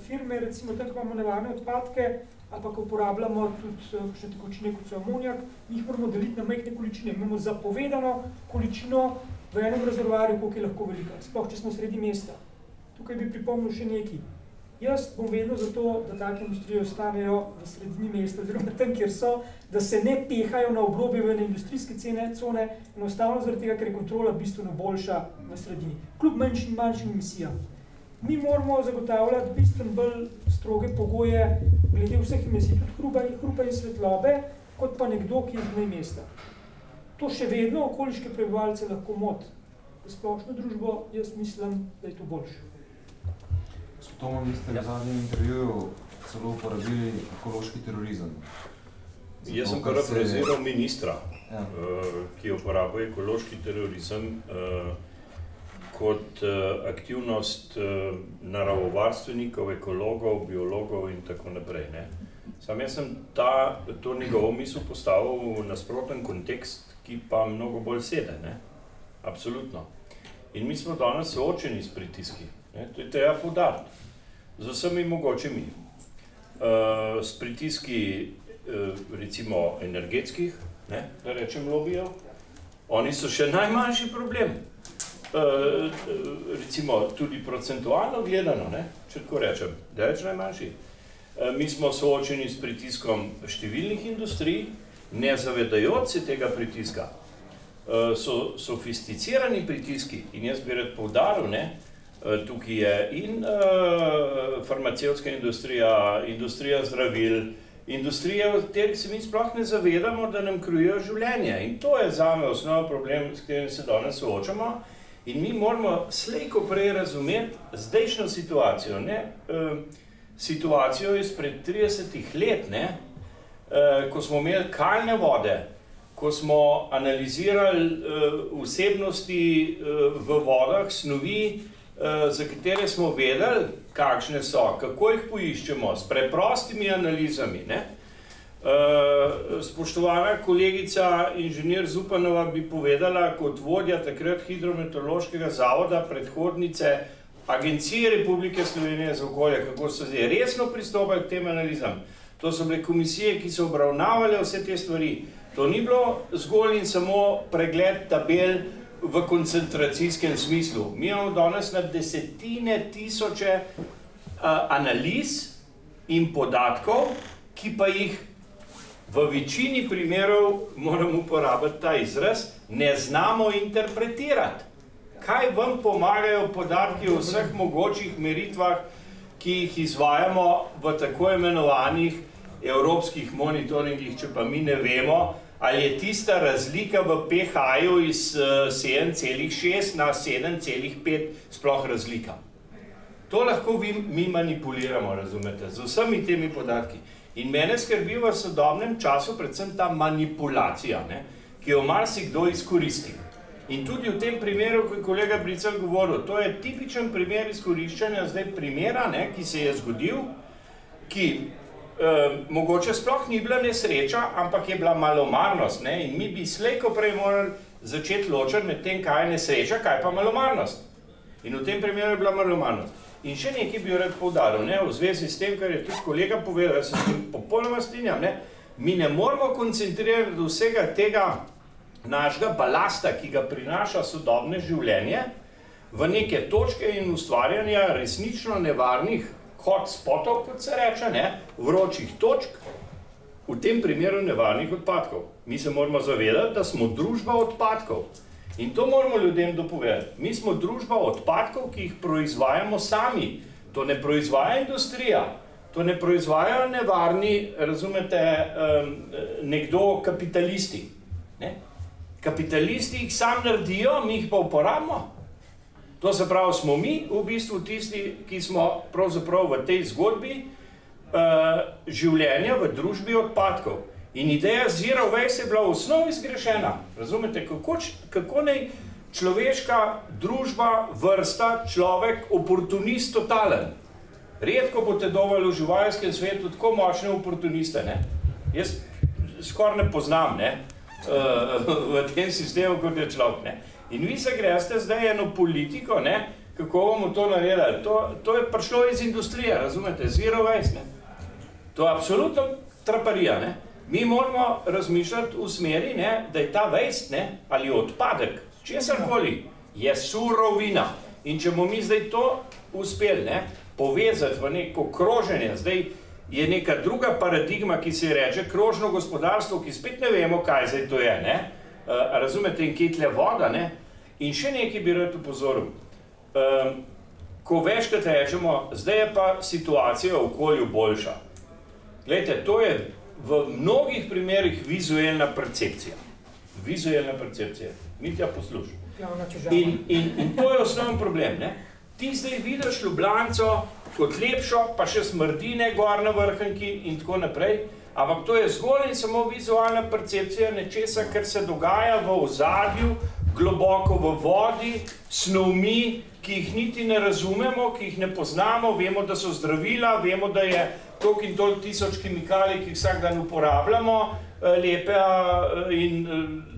firme recimo tam, ko imamo nevarne odpadke, ali pa ko uporabljamo tudi kakšne tekočine, kot so amonijak, jih moramo deliti na majhne količine. Imamo zapovedano količino v enem rezervoarju, koliko je lahko velika, sploh če smo sredi mesta. Tukaj bi pripomnil še nekaj. Jaz bom vedno za to, da take industrije ostanejo v sredini mesta, oziroma tam, kjer so, da se ne pehajo na obrobje v industrijske cone, enostavno zaradi tega, ker je kontrola bistveno boljša v sredini. Kljub manjšim emisijam. Mi moramo zagotavljati bistveno bolj stroge pogoje glede vseh emisij, tudi hrupa in svetlobe, kot pa nekdo, ki je zunaj mesta. To še vedno okoliške prebivalce lahko moti. V splošno družbo jaz mislim, da je to boljše. Gospod Toman, vi ste v zadnjem intervjuju celo uporabili ekološki terorizem. Jaz sem parafraziral ministra, ki je uporabil ekološki terorizem kot aktivnost naravovarstvenikov, ekologov, biologov in tako naprej. Sam jaz sem to njegovo misel postavil v nasproten kontekst, ki pa mnogo bolj sede, absolutno. In mi smo danes soočeni s pritiski, to je treba poudariti, z vsemi mogočimi, s pritiski recimo energetskih, da rečem lobijev, oni so še najmanjši problem, recimo tudi procentualno gledano, če tako rečem, daleč najmanjši. Mi smo soočeni s pritiskom številnih industrij, ne zavedajoč se tega pritiska. So sofisticirani pritiski in jaz bi rad poudaril, tukaj je in farmacevtska industrija, industrija zdravil, industrija, v katerih se mi sploh ne zavedamo, da nam krojijo življenje. In to je zame osnovni problem, s katerim se danes soočamo. In mi moramo slej ko prej razumeti zdajšnjo situacijo, situacijo izpred 30 let, ko smo imeli kalne vode, ko smo analizirali vsebnosti v vodah, snovi, za katere smo vedeli, kakšne so, kako jih poiščemo, s preprostimi analizami. Spoštovana kolegica inženir Zupanova bi povedala kot vodja takrat Hidrometeorološkega zavoda, predhodnice Agencije Republike Slovenije za okolje, kako so zdaj resno pristopali k tem analizam. To so bile komisije, ki so obravnavale vse te stvari. To ni bilo zgolj in samo pregled tabel v koncentracijskem smislu. Mi imamo danes na desetine tisoče analiz in podatkov, ki pa jih v večini primerov, moram uporabiti ta izraz, ne znamo interpretirati. Kaj vam pomagajo podatki o vseh mogočih meritvah, ki jih izvajamo v tako imenovanih evropskih monitoringih, če pa mi ne vemo, ali je tista razlika v pH-ju iz 7,6 na 7,5 sploh razlika. To lahko mi manipuliramo, razumete, z vsemi temi podatki. In mene skrbi v sodobnem času predvsem ta manipulacija, ne, ki jo marsikdo izkoristi. In tudi v tem primeru, ko je kolega Bricelj govoril, to je tipičen primer izkoriščanja zdaj primera, ne, ki se je zgodil, ki mogoče sploh ni bila nesreča, ampak je bila malomarnost, ne, in mi bi slej ko prej morali začeti ločiti med tem, kaj je nesreča, kaj pa malomarnost. In v tem primeru je bila malomarnost. In še nekaj bi jo rad poudaril, ne, v zvezi s tem, kar je tudi kolega povedal, jaz se s tem popolnoma strinjam, ne, mi ne moramo koncentrirati do vsega tega našega balasta, ki ga prinaša sodobne življenje, v neke točke in ustvarjanja resnično nevarnih hotspotov, kot se reče, ne, vročih točk, v tem primeru nevarnih odpadkov. Mi se moramo zavedati, da smo družba odpadkov. In to moramo ljudem dopovedati. Mi smo družba odpadkov, ki jih proizvajamo sami. To ne proizvaja industrija, to ne proizvajajo nevarni, razumete, nekdo kapitalisti. Ne? Kapitalisti jih sam naredijo, mi jih pa uporabimo. To se pravi, smo mi v bistvu tisti, ki smo pravzaprav v tej zgodbi življenja v družbi odpadkov. In ideja Zero Waste je bila v osnovi zgrešena. Razumete, kako naj človeška družba, vrsta, človek, oportunist totalen. Redko boste dovali v živalskem svetu tako močne oportuniste, ne? Jaz skoraj ne poznam, ne? V tem sistemu, kot je človek, ne? In vi se greste zdaj eno politiko, ne? Kako bomo to naredili? To je prišlo iz industrije, razumete? Zero Waste, ne? To je absolutno traparija, ne? Mi moramo razmišljati v smeri, ne, da je ta waste, ne, ali odpadek, česarkoli, je surovina. In če bomo mi zdaj to uspeli, ne, povezati v neko kroženje, zdaj je neka druga paradigma, ki se reče krožno gospodarstvo, ki spet ne vemo, kaj zdaj to je, ne. Razumete, in kje tle voda, ne. In še nekaj bi rad upozoril. Ko večkrat rečemo, zdaj je pa situacija v okolju boljša. Glejte, to je v mnogih primerih vizualna percepcija. Vizualna percepcija. Mitja, poslušaj. In to je osnovni problem, ne? Ti zdaj vidiš Ljubljanco kot lepšo, pa še smrdine gor na vrhniki in tako naprej, ampak to je zgolj in samo vizualna percepcija nečesa, kar se dogaja v ozadju, globoko v vodi, snovmi, ki jih niti ne razumemo, ki jih ne poznamo, vemo, da so zdravila, vemo, da je toliko in toliko tisoč kemikalij, ki jih vsak dan uporabljamo, lepe in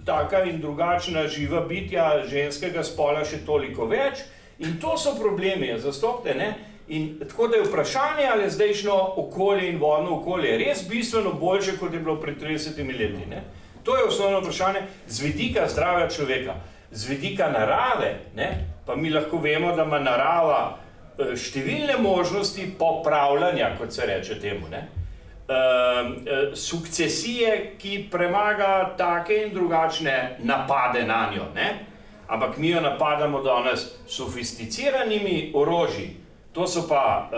taka in drugačna živa bitja ženskega spola še toliko več. In to so problemi, zastopte, ne? In tako da je vprašanje, ali je zdajšnjo okolje in vodno okolje res bistveno boljše, kot je bilo pred 30 leti, ne? To je osnovno vprašanje z vidika zdravja človeka. Z vidika narave, ne? Pa mi lahko vemo, da ima narava številne možnosti popravljanja, kot se reče temu, ne? Sukcesije, ki premaga take in drugačne napade na njo, ne? Ampak mi jo napadamo danes sofisticiranimi orožji. To so pa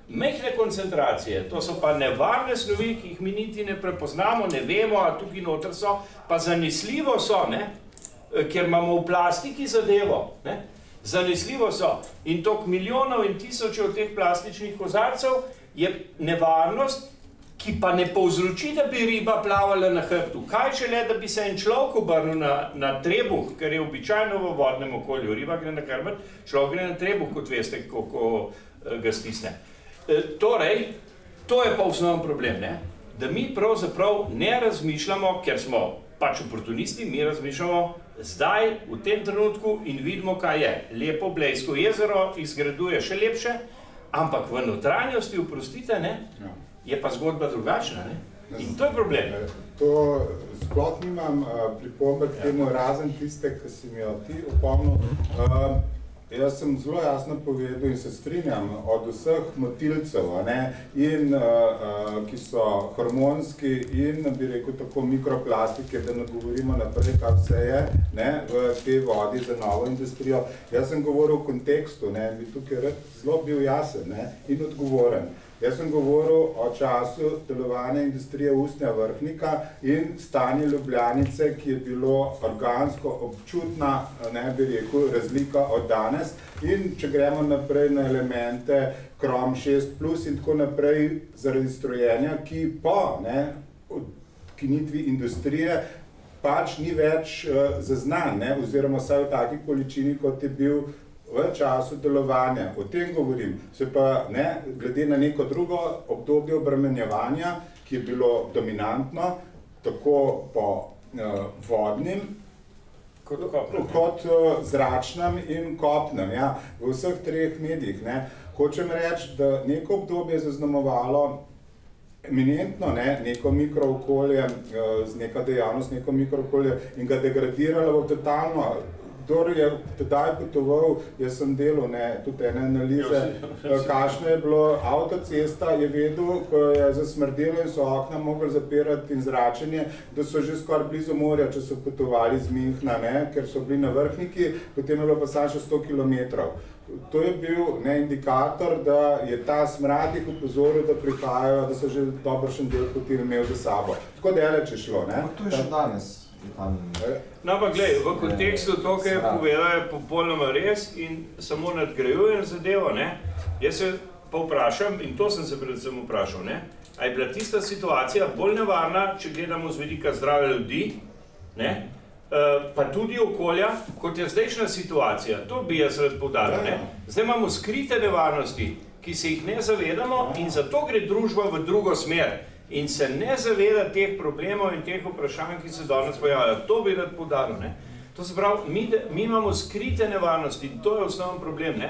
mehne koncentracije, to so pa nevarne snovi, ki jih mi niti ne prepoznamo, ne vemo, a tukaj noter so, pa zanesljivo so, ne? Ker imamo v plastiki zadevo, ne? Zanesljivo so. In toliko milijonov in tisočev teh plastičnih kozarcev je nevarnost, ki pa ne povzroči, da bi riba plavala na hrbtu. Kaj šele, da bi se en človek obrnil na trebuh, ker je običajno v vodnem okolju. Riba gre na hrbet, človek gre na trebuh, kot veste, ko ga stisne. Torej, to je pa osnovni problem, ne? Da mi pravzaprav ne razmišljamo, ker smo pač oportunisti, mi razmišljamo zdaj, v tem trenutku in vidimo, kaj je. Lepo Blejsko jezero izgraduje še lepše, ampak v notranjosti, oprostite, ne, je pa zgodba drugačna, ne? In to je problem. To sploh nimam pripombe k temu, razen tiste, ki si mi jo ti opomnil. Jaz sem zelo jasno povedal in se strinjam od vseh motilcev, in ki so hormonski in, bi rekel, tako mikroplastike, da ne govorimo naprej, kaj vse je, v tej vodi za novo industrijo. Jaz sem govoril v kontekstu, bi tukaj rad zelo bil jasen in odgovoren. Jaz sem govoril o času delovanja industrije usnja Vrhnika in stanje Ljubljanice, ki je bilo organsko občutna, ne bi rekel, razlika od danes. In če gremo naprej na elemente Krom 6+, in tako naprej zaradi strojenja, ki po ukinitvi industrije pač ni več zaznan, oziroma vsaj v taki količini, kot je bil v času delovanja. O tem govorim. Se pa glede na neko drugo obdobje obremenjevanja, ki je bilo dominantno, tako po vodnim, kot zračnem in kopnem, v vseh treh medijih. Hočem reči, da neko obdobje je zaznamovalo eminentno neko mikrookolje, neka dejavnost, neko mikrookolje in ga degradiralo v totalno. Kdor je tedaj potoval, jaz sem delal tudi ene analize, kakšno je bilo avtocesta, je vedel, ko je zasmrdelo in so okna mogli zapirati in zračenje, da so že skoraj blizu morja, če so potovali z Münchna, ker so bili na Vrhniki, potem je bilo pa samo še 100 kilometrov. To je bil indikator, da je ta smrad jih upozoril, da prihajajo, da so že dobršen del poti imel za sabo. Tako daleč je šlo. To je še danes. No, pa glej, v kontekstu to, kar je povedal, je popolnoma res in samo nadgrajujem zadevo, Jaz se pa vprašam, in to sem se predvsem vprašal, a je bila tista situacija bolj nevarna, če gledamo z vidika zdravja ljudi, pa tudi okolja, kot je zdajšnja situacija. To bi jaz rad poudaril, Zdaj imamo skrite nevarnosti, ki se jih ne zavedamo in zato gre družba v drugo smer. In se ne zaveda teh problemov in teh vprašanj, ki se danes pojavljajo. To bi rad poudaril. To se pravi, mi imamo skrite nevarnosti in to je osnovni problem.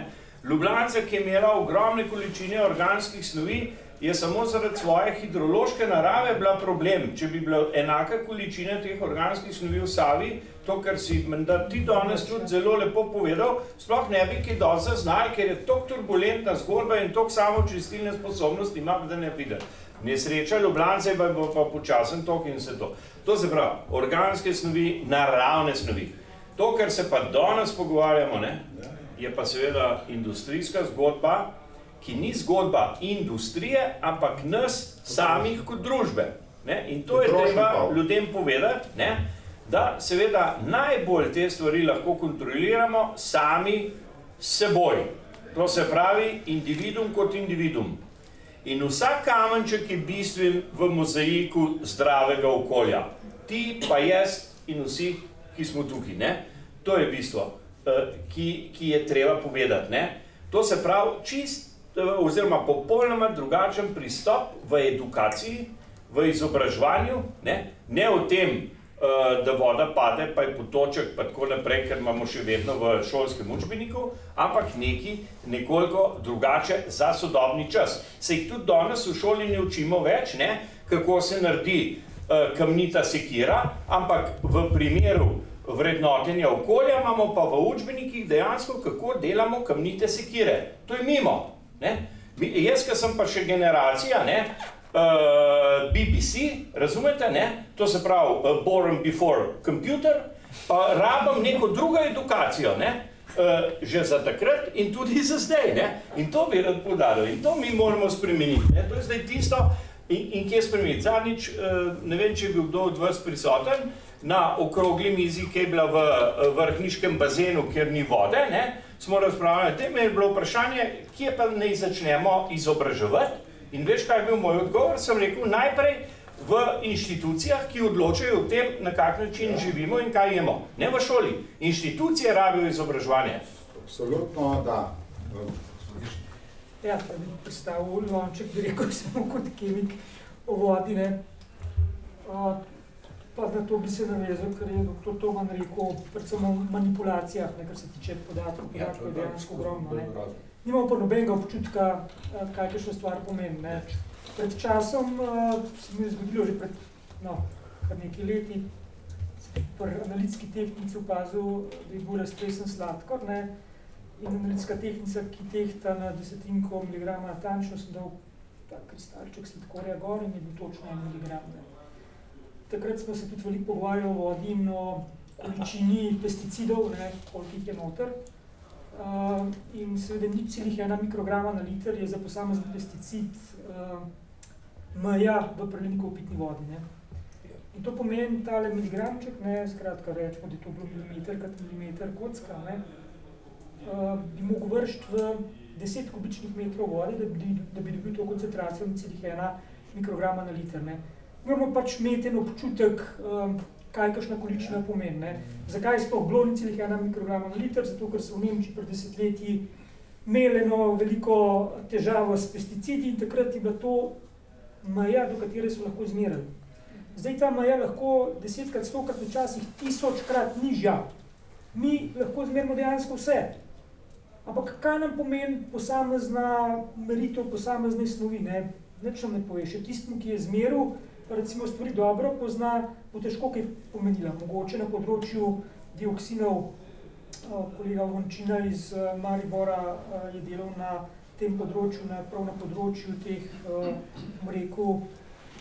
Ljubljanca, ki je imela ogromne količine organskih snovi, je samo zaradi svoje hidrološke narave bila problem. Če bi bila enaka količina teh organskih snovi v Savi, to, kar si ti danes tudi zelo lepo povedal, sploh ne bi kaj dosti zaznali, ker je toliko turbulentna zgodba in toliko samočistilne sposobnosti ima, da ne vidi. Nesreča Ljubljance pa bo pa počasen tok in vse to. To se pravi, organske snovi, naravne snovi. To, kar se pa danes pogovarjamo, je pa seveda industrijska zgodba, ki ni zgodba industrije, ampak nas samih kot družbe. In to je treba ljudem povedati, da seveda najbolj te stvari lahko kontroliramo sami s seboj. To se pravi individuum kot individuum. In vsak kamenček je bistven v mozaiku zdravega okolja. Ti pa jaz in vsi, ki smo tukaj. To je bistvo, ki je treba povedati. To se pravi oziroma popolnoma drugačen pristop v edukaciji, v izobraževanju, ne o tem, da voda pade, pa je potoček, pa tako naprej, ker imamo še vedno v šolskem učbeniku, ampak nekoliko drugače za sodobni čas. Se jih tudi danes v šoli ne učimo več, kako se naredi kamnita sekira, ampak v primeru vrednotenja okolja imamo pa v učbenikih dejansko, kako delamo kamnite sekire. To je mimo. Jaz, ki sem pa še generacija, BBC, razumete, to se pravi born before computer, pa rabim neko drugo edukacijo, že za takrat in tudi za zdaj, in to bi rad poudaril in to mi moramo spremeniti, to je zdaj tisto, in kje spremeniti. Zadnjič, ne vem, če je bil kdo od vas prisoten, na okrogli mizi, ki je bila v vrhniškem bazenu, kjer ni vode, smo razpravljali, da mi je bilo vprašanje, kje pa naj začnemo izobraževati. In veš, kaj je bil moj odgovor? Sem rekel, najprej v inštitucijah, ki odločajo o tem, na kak način živimo in kaj jemo. Ne v šoli. Inštitucije rabijo izobraževanje. Absolutno, da. Ja, da bi predstavil Lonček, bi rekel samo kot kemik o vodi, pa na to bi se navezal, ker je dr. Toman rekel, predvsem o manipulacijah, kar se tiče podatkov je dejansko ogromno. Nimamo pa nobenega občutka, kaj kakšna stvar pomeni. Pred časom se mi je zgodilo že pred kar nekaj leti, pri analitski tehnici opazil, da je bil raztresen sladkor, in analitska tehnica, ki tehta na 10 miligrama natančno, sem dal ta kristalček sladkorja gor in je bil točno 1 miligram. Takrat smo se tudi veliko pogovarjali o vodi in o količini pesticidov, koliko jih je noter. In seveda 0,1 mikrograma na liter je za posamezni pesticid meja v prelinkov pitni vodi. Ne. In to pomeni tale miligramček, ne, skratka rečemo, da je to bilo milimeter krat milimeter kocka, ne, bi mogel vršiti v 10 kubičnih metrov vode, da bi dobil to koncentracijo 0,1 mikrograma na liter. Ne. Moramo pač imeti en občutek, kaj kakšna količina pomeni. Ne. Zakaj je sploh bilo 0,1 mikrograma na liter? Zato, ker so v Nemčiji pred desetletji imeli eno veliko težavo s pesticidi in takrat je bila to meja, do katere so lahko zmerali. Zdaj ta meja lahko 10-krat, 100-krat, včasih 1000-krat nižja. Mi lahko zmerimo dejansko vse. Ampak kaj nam pomeni posamezna meritev, posamezne snovi? Ne? Nič nam ne pove. Še tistmu, ki je zmeril, pa recimo stvari dobro pozna, bo težko kaj pomenila. Mogoče na področju dioksinov, kolega Vončina iz Maribora je delal na tem področju, prav na področju teh, rekel,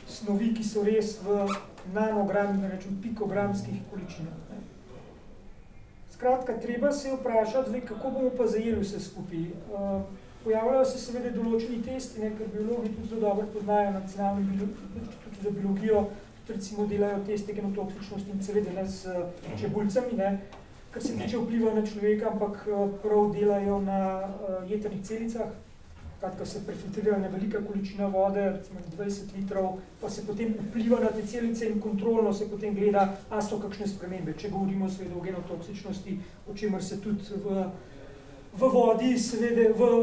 snovi, ki so res v nanogramih, da rečem pikogramskih količinah. Ne. Skratka, treba se vprašati, zdaj, kako bomo pa zajeli vse skupaj. Pojavljajo se seveda določeni testi, ne, ker biologi tudi zelo dobro poznajo Nacionalnem inštitutu za biologijo, tudi recimo delajo teste genotoksičnosti in seveda ne s čebuljcami, ne, kar se tiče vpliva na človeka, ampak prav delajo na jetrnih celicah. Kratka se prefiltrira na velika količina vode, recimo 20 litrov, pa se potem vpliva na te celice in kontrolno se potem gleda, a so kakšne spremembe. Če govorimo seveda o genotoksičnosti, o čemer se tudi v vodi, seveda v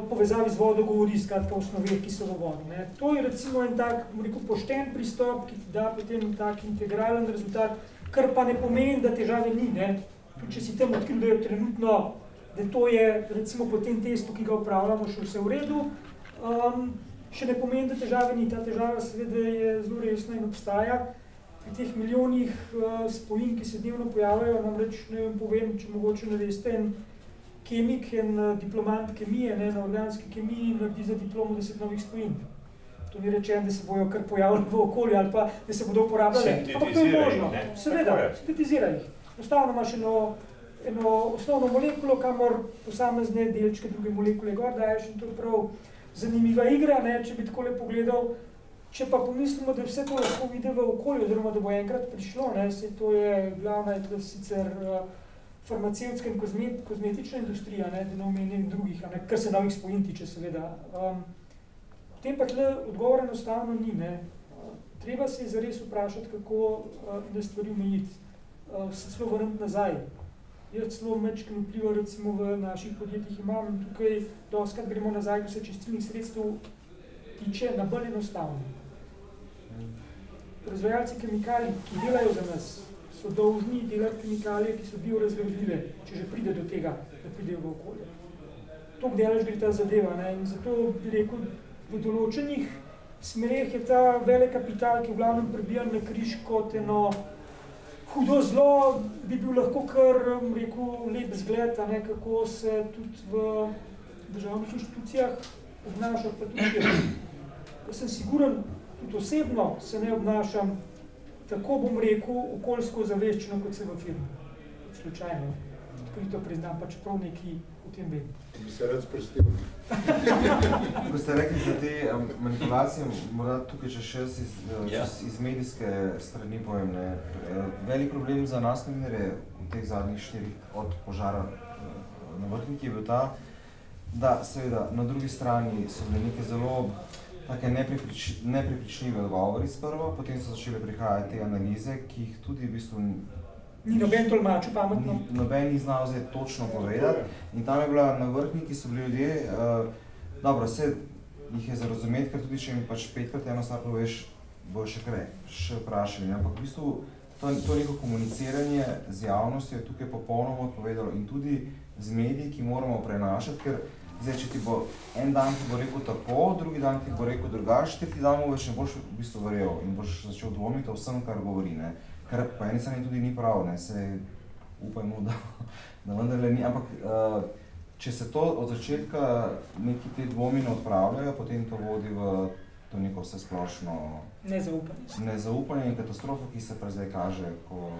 povezavi z vodo govori, skratka o snoveh, ki so v vodi. Ne. To je recimo en tak, rekel, pošten pristop, ki ti da potem tak integralen rezultat, kar pa ne pomeni, da težave ni. Ne. Tudi če si tam odkril, da je trenutno, da to je recimo po tem testu, ki ga upravljamo, še vse v redu, še ne pomeni, da težave ni. Ta težava seveda je zelo resna in obstaja. Pri teh milijonih spojin, ki se dnevno pojavljajo, namreč ne vem povem, če mogoče ne veste, en kemik, en diplomant kemije, ne, na organski kemiji naredi za diplomo 10 novih spojin. To ni rečeno, da se bojo kar pojavili v okolju ali pa da se bodo uporabljali. Ampak to je možno. Seveda, sintetizira jih. Enostavno imaš eno osnovno molekulo, kamor posamezne delčke druge molekule gor daješ in to je prav zanimiva igra, ne, če bi takole pogledal. Če pa pomislimo, da vse to lahko vidi v okolju, oziroma da bo enkrat prišlo, ne, se to je glavna sicer farmacevtska in kozmetična industrija, ne, da ne omenjam drugih, ne, kar se novih spojin tiče seveda. Potem pa tle odgovor enostavno ni. Ne. Treba se zares vprašati, kako da stvari omejiti. Se celo vrniti nazaj. Jaz celo mečkim vpliva recimo v naših podjetjih imam in tukaj dostakrat gremo nazaj, ko se čistilnih sredstev tiče na bolj enostavno. Proizvajalci kemikalij, ki delajo za nas, so dolžni delati kemikalije, ki so biorazgradljive, če že pride do tega, da pridejo v okolje. Toliko delaš gre ta zadeva, ne? In zato bi rekel, v določenih smereh je ta velik kapital, ki v glavnem prebija na križ kot eno hudo zlo, bi bil lahko kar, rekel, lep zgled, ne, kako se tudi v državnih inštitucijah obnaša, pa tudi jaz sem siguren, tudi osebno se ne obnašam, tako bom rekel, okoljsko zaveščeno, kot se v firmi. Slučajno. Odkrito priznam, pa čeprav nekaj o tem vem. Bi se rad sprostil. Ko ste rekli za te manipulacije, morda tukaj še iz medijske strani povem, ne. Velik problem za nas novinarje v teh zadnjih 4 od požara na Vrhniki je bil ta, da seveda na drugi strani so bile neke zelo take neprepričljive odgovori sprva, potem so začele prihajati te analize, ki jih tudi v bistvu ni noben tolmačil pametno. Noben ni znal zdaj točno povedati. In tam je bila na Vrhniki, so bili ljudje, dobro, vse jih je za razumeti, ker tudi če jim pač 5-krat eno stvar poveš, bojo še vprašali. Ampak v bistvu to neko komuniciranje z javnostjo je tukaj popolnoma odpovedalo in tudi z mediji, ki moramo prenašati, ker zdaj, če ti bo en dan ti bo rekel tako, drugi dan ti bo rekel drugače, tretji dan mu več ne boš v bistvu verjel in boš začel dvomiti o vsem, kar govori, ne. Kar po eni strani tudi ni prav, ne, se upajmo, da vendarle ni, ampak če se to od začetka neki te dvomi ne odpravljajo, potem to vodi v to neko vsesplošno nezaupanje in katastrofo, ki se pa zdaj kaže, ko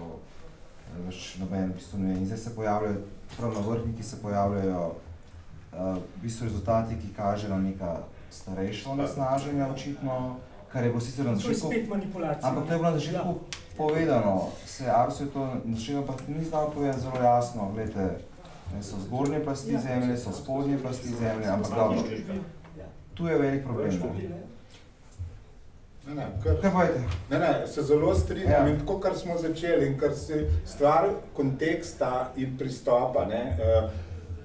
več noben v bistvu ne. In zdaj se pojavljajo, prav na Vrhniki se pojavljajo v bistvu rezultati, ki kažejo na neka starejša onesnaženja očitno, kar je bilo sicer na začetku, ampak to je bilo na začetku povedano, se Arso je to na začetku pa ni znal povedati zelo jasno, gledajte, so zgornje plasti zemlje, so spodnje plasti zemlje, ampak dobro, tu je velik problem. Ne, se zelo strinjam in tako, kar smo začeli in kar se stvar konteksta in pristopa, ne,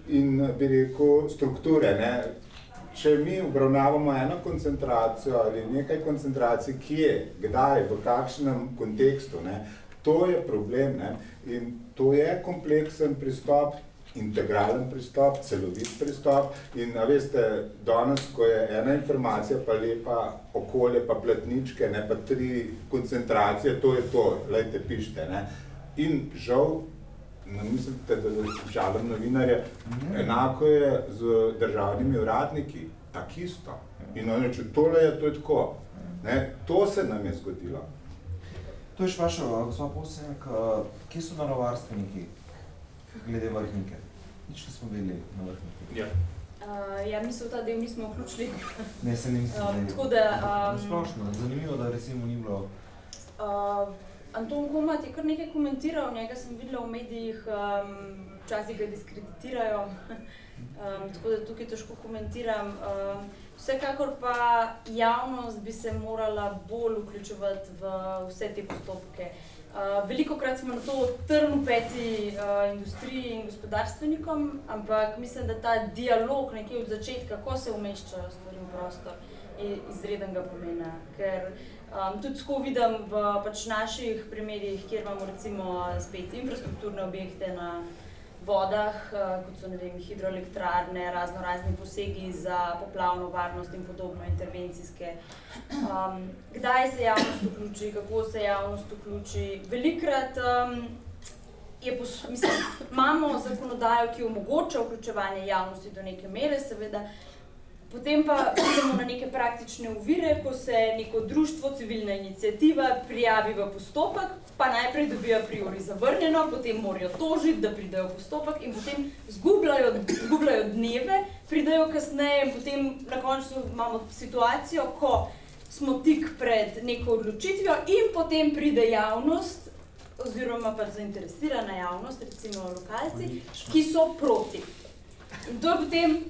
in bi rekel strukture, ne, če mi obravnavamo eno koncentracijo ali nekaj koncentracij, kje, kdaj, v kakšnem kontekstu, ne, to je problem, ne, in to je kompleksen pristop, integralen pristop, celovit pristop in, a veste, danes, ko je ena informacija pa lepa okolje, pa platničke, ne, pa 3 koncentracije, to je to, lejte, pišite, ne, in žal, ne mislite, da žalim novinarje, enako je z državnimi uradniki, tak isto. In oni reče, tole je, to je tako. Ne, to se nam je zgodilo. To je še vaša, gospod Posek, kje so naravovarstveniki glede vrhnike? Nič ne smo bili na vrhnike. Ja, mi se v ta del nismo vključili. Ne, se nismo. Tako da... Splošno, zanimivo, da recimo ni bilo... Anton Komat je kar nekaj komentiral, njega sem videla v medijih, včasih ga diskreditirajo, tako da tukaj težko komentiram. Vsekakor pa javnost bi se morala bolj vključevati v vse te postopke. Velikokrat smo na to trn v peti industriji in gospodarstvenikom, ampak mislim, da ta dialog nekje od začetka, ko se umeščajo stvari v prostor, je izrednega pomena, ker tudi tako vidim v naših primerih, kjer imamo recimo spet infrastrukturne objekte na vodah, kot so, ne vem, hidroelektrarne, razni posegi za poplavno varnost in podobno, intervencijske. Kdaj se javnost vključi, kako se javnost vključi? Velikrat imamo zakonodajo, ki omogoča vključevanje javnosti do neke mere, seveda, potem pa pridemo na neke praktične ovire, ko se neko društvo, civilna iniciativa prijavi v postopek, pa najprej dobijo a priori zavrnjeno, potem morajo tožiti, da pridejo v postopek in potem zgubljajo dneve, pridejo kasneje in potem na koncu imamo situacijo, ko smo tik pred neko odločitvijo in potem pride javnost, oziroma pa zainteresirana javnost, recimo lokalci, ki so proti. In to je potem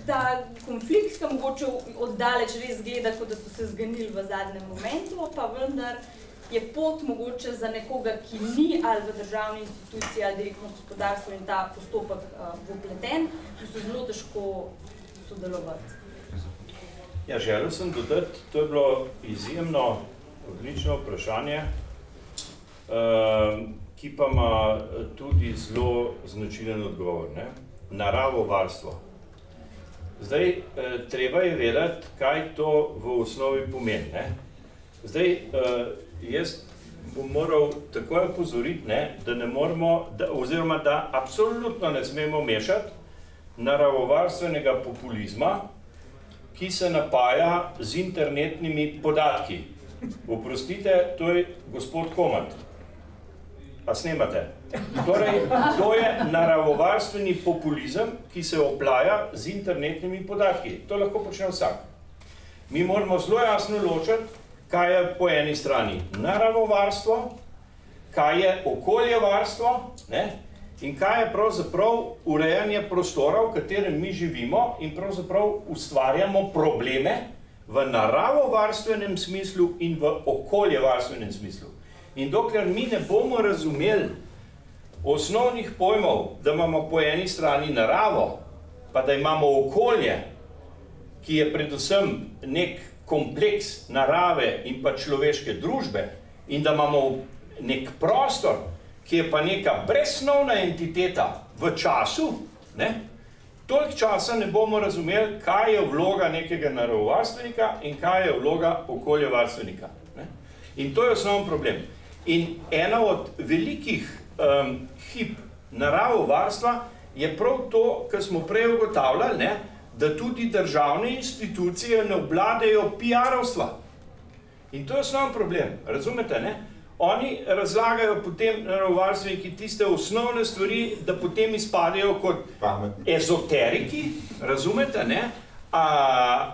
ta konflikt, ki mogoče oddaleč res gleda, kot da so se zganili v zadnjem momentu, pa vendar je pot mogoče za nekoga, ki ni ali v državni instituciji ali direktno gospodarstvo in ta postopek vpleten, ki so zelo težko sodelovati. Ja, želel sem dodati, to je bilo izjemno odlično vprašanje, ki pa ima tudi zelo značilen odgovor, ne? Naravovarstvo. Zdaj, treba je vedeti, kaj to v osnovi pomeni, ne? Zdaj, jaz bom moral takoj opozoriti, ne, da ne moramo, oziroma da absolutno ne smemo mešati naravovarstvenega populizma, ki se napaja z internetnimi podatki. Oprostite, to je gospod Komat. A snemate? Torej, to je naravovarstveni populizem, ki se oplaja z internetnimi podatki. To lahko počne vsak. Mi moramo zelo jasno ločiti, kaj je po eni strani naravovarstvo, kaj je okoljevarstvo, ne? In kaj je pravzaprav urejanje prostora, v katerem mi živimo in pravzaprav ustvarjamo probleme v naravovarstvenem smislu in v okoljevarstvenem smislu. In dokler mi ne bomo razumeli osnovnih pojmov, da imamo po eni strani naravo, pa da imamo okolje, ki je predvsem nek kompleks narave in pa človeške družbe, in da imamo nek prostor, ki je pa neka brezsnovna entiteta v času, ne? Toliko časa ne bomo razumeli, kaj je vloga nekega naravovarstvenika in kaj je vloga okoljevarstvenika, ne? In to je osnovni problem. In ena od velikih hib naravovarstva je prav to, kar smo prej ugotavljali, ne, da tudi državne institucije ne obvladajo PR-ovstva. In to je osnovni problem, razumete, ne? oni razlagajo potem naravovarstveniki tiste osnovne stvari, da potem izpadejo kot ezoteriki, razumete, ne?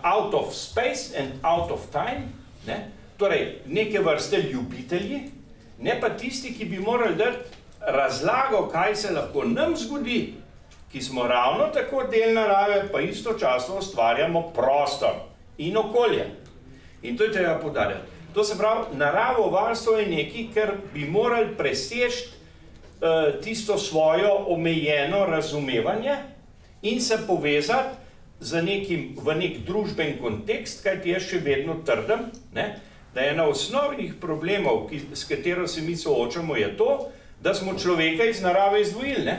Out of space and out of time, ne? Torej neke vrste ljubitelji, ne pa tisti, ki bi morali dati razlago, kaj se lahko nam zgodi, ki smo ravno tako del narave, pa istočasno ustvarjamo prostor in okolje. In to je treba poudarjati. To se pravi, naravovarstvo je nekaj, kar bi morali preseči tisto svojo omejeno razumevanje in se povezati v nek družben kontekst, kajti jaz še vedno trdim, ne, da je ena osnovnih problemov, s katero se mi soočamo, je to, da smo človeka iz narave izdvojili. Ne?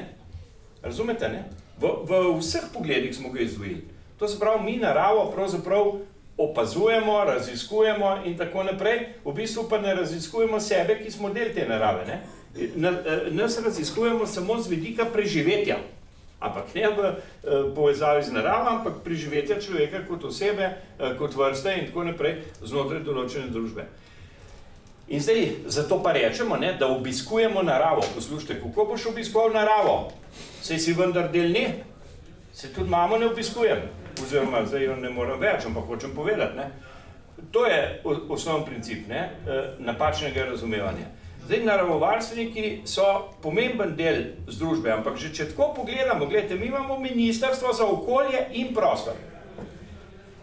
Razumete? Ne? V vseh pogledih smo ga izdvojili. To se pravi, mi naravo pravzaprav opazujemo, raziskujemo in tako naprej, v bistvu pa ne raziskujemo sebe, ki smo del te narave. Ne? Nas raziskujemo samo z vidika preživetja, ampak ne v povezavi z naravo, ampak preživetja človeka kot osebe, kot vrste in tako naprej znotraj določene družbe. In zdaj, zato pa rečemo, ne, da obiskujemo naravo. Poslušajte, kako boš obiskoval naravo? Saj si vendar del ne. Se tudi mamo ne obiskujem, oziroma zdaj jo ne moram več, ampak hočem povedati. Ne? To je osnovni princip, ne? Napačnega razumevanja. Zdaj, naravovarstveniki so pomemben del združbe, ampak že če tako pogledamo, gledajte, mi imamo Ministrstvo za okolje in prostor.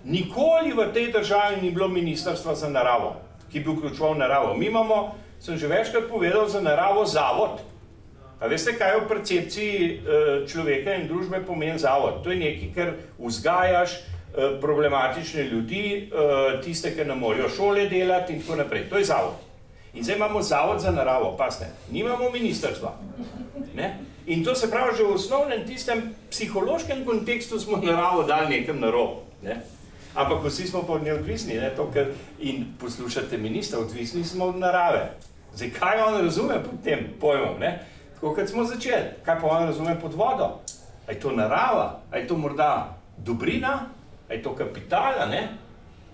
Nikoli v tej državi ni bilo Ministrstva za naravo, ki bi vključeval naravo. Mi imamo, sem že večkrat povedal, za naravo zavod. A veste, kaj v percepciji človeka in družbe pomeni zavod? To je nekaj, kar vzgajaš problematične ljudi, tiste, ki ne morajo šole delati in tako naprej. To je zavod. In zdaj imamo zavod za naravo, pasne, nimamo ministrstva. Ne? In to se pravi, že v osnovnem tistem psihološkem kontekstu smo naravo dali nekam na rob. Ne? Ampak vsi smo pa neodvisni, ne? In poslušate ministra, odvisni smo od narave. Zdaj, kaj on razume pod tem pojmom? Ne? Tako, kot smo začeli, kaj pa on razume pod vodo? A je to narava? A je to morda dobrina? A je to kapitala, ne?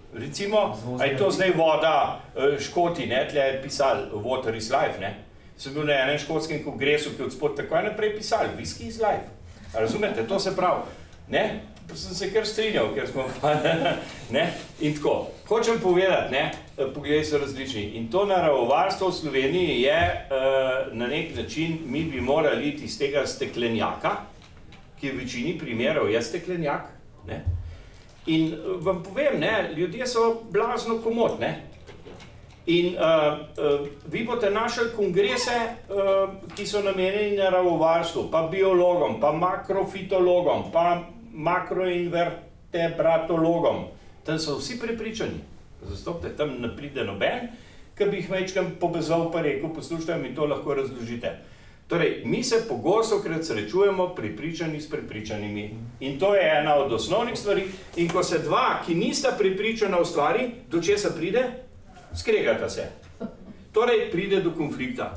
Recimo, a je to zdaj voda Škoti, ne? Tle je pisal Water is life, ne? Sem bil na enem škotskem kongresu, ki je od spod takoj naprej pisal Whisky is life. A razumete? To se pravi, ne? Pa sem se kar strinjal, ker smo ne? In tako. Hočem povedati, ne? Pogledi so različni. In to naravovarstvo v Sloveniji je na nek način, mi bi morali iti iz tega steklenjaka, ki v večini primerov je steklenjak, ne? In vam povem, ne? Ljudje so blazno komot, ne? In vi boste našli kongrese, ki so namenjeni naravovarstvu, pa biologom, pa makrofitologom, pa makroinvertebratologom. Tam so vsi prepričani. Zastopite, tam ne pride noben, ki bi jih mečkam pobezoval pa rekel, poslušajte, mi to lahko razložite. Torej, mi se pogostokrat srečujemo prepričani s prepričanimi. In to je ena od osnovnih stvari. In ko se dva, ki nista prepričana v stvari, do česa pride? Skregata se. Torej, pride do konflikta.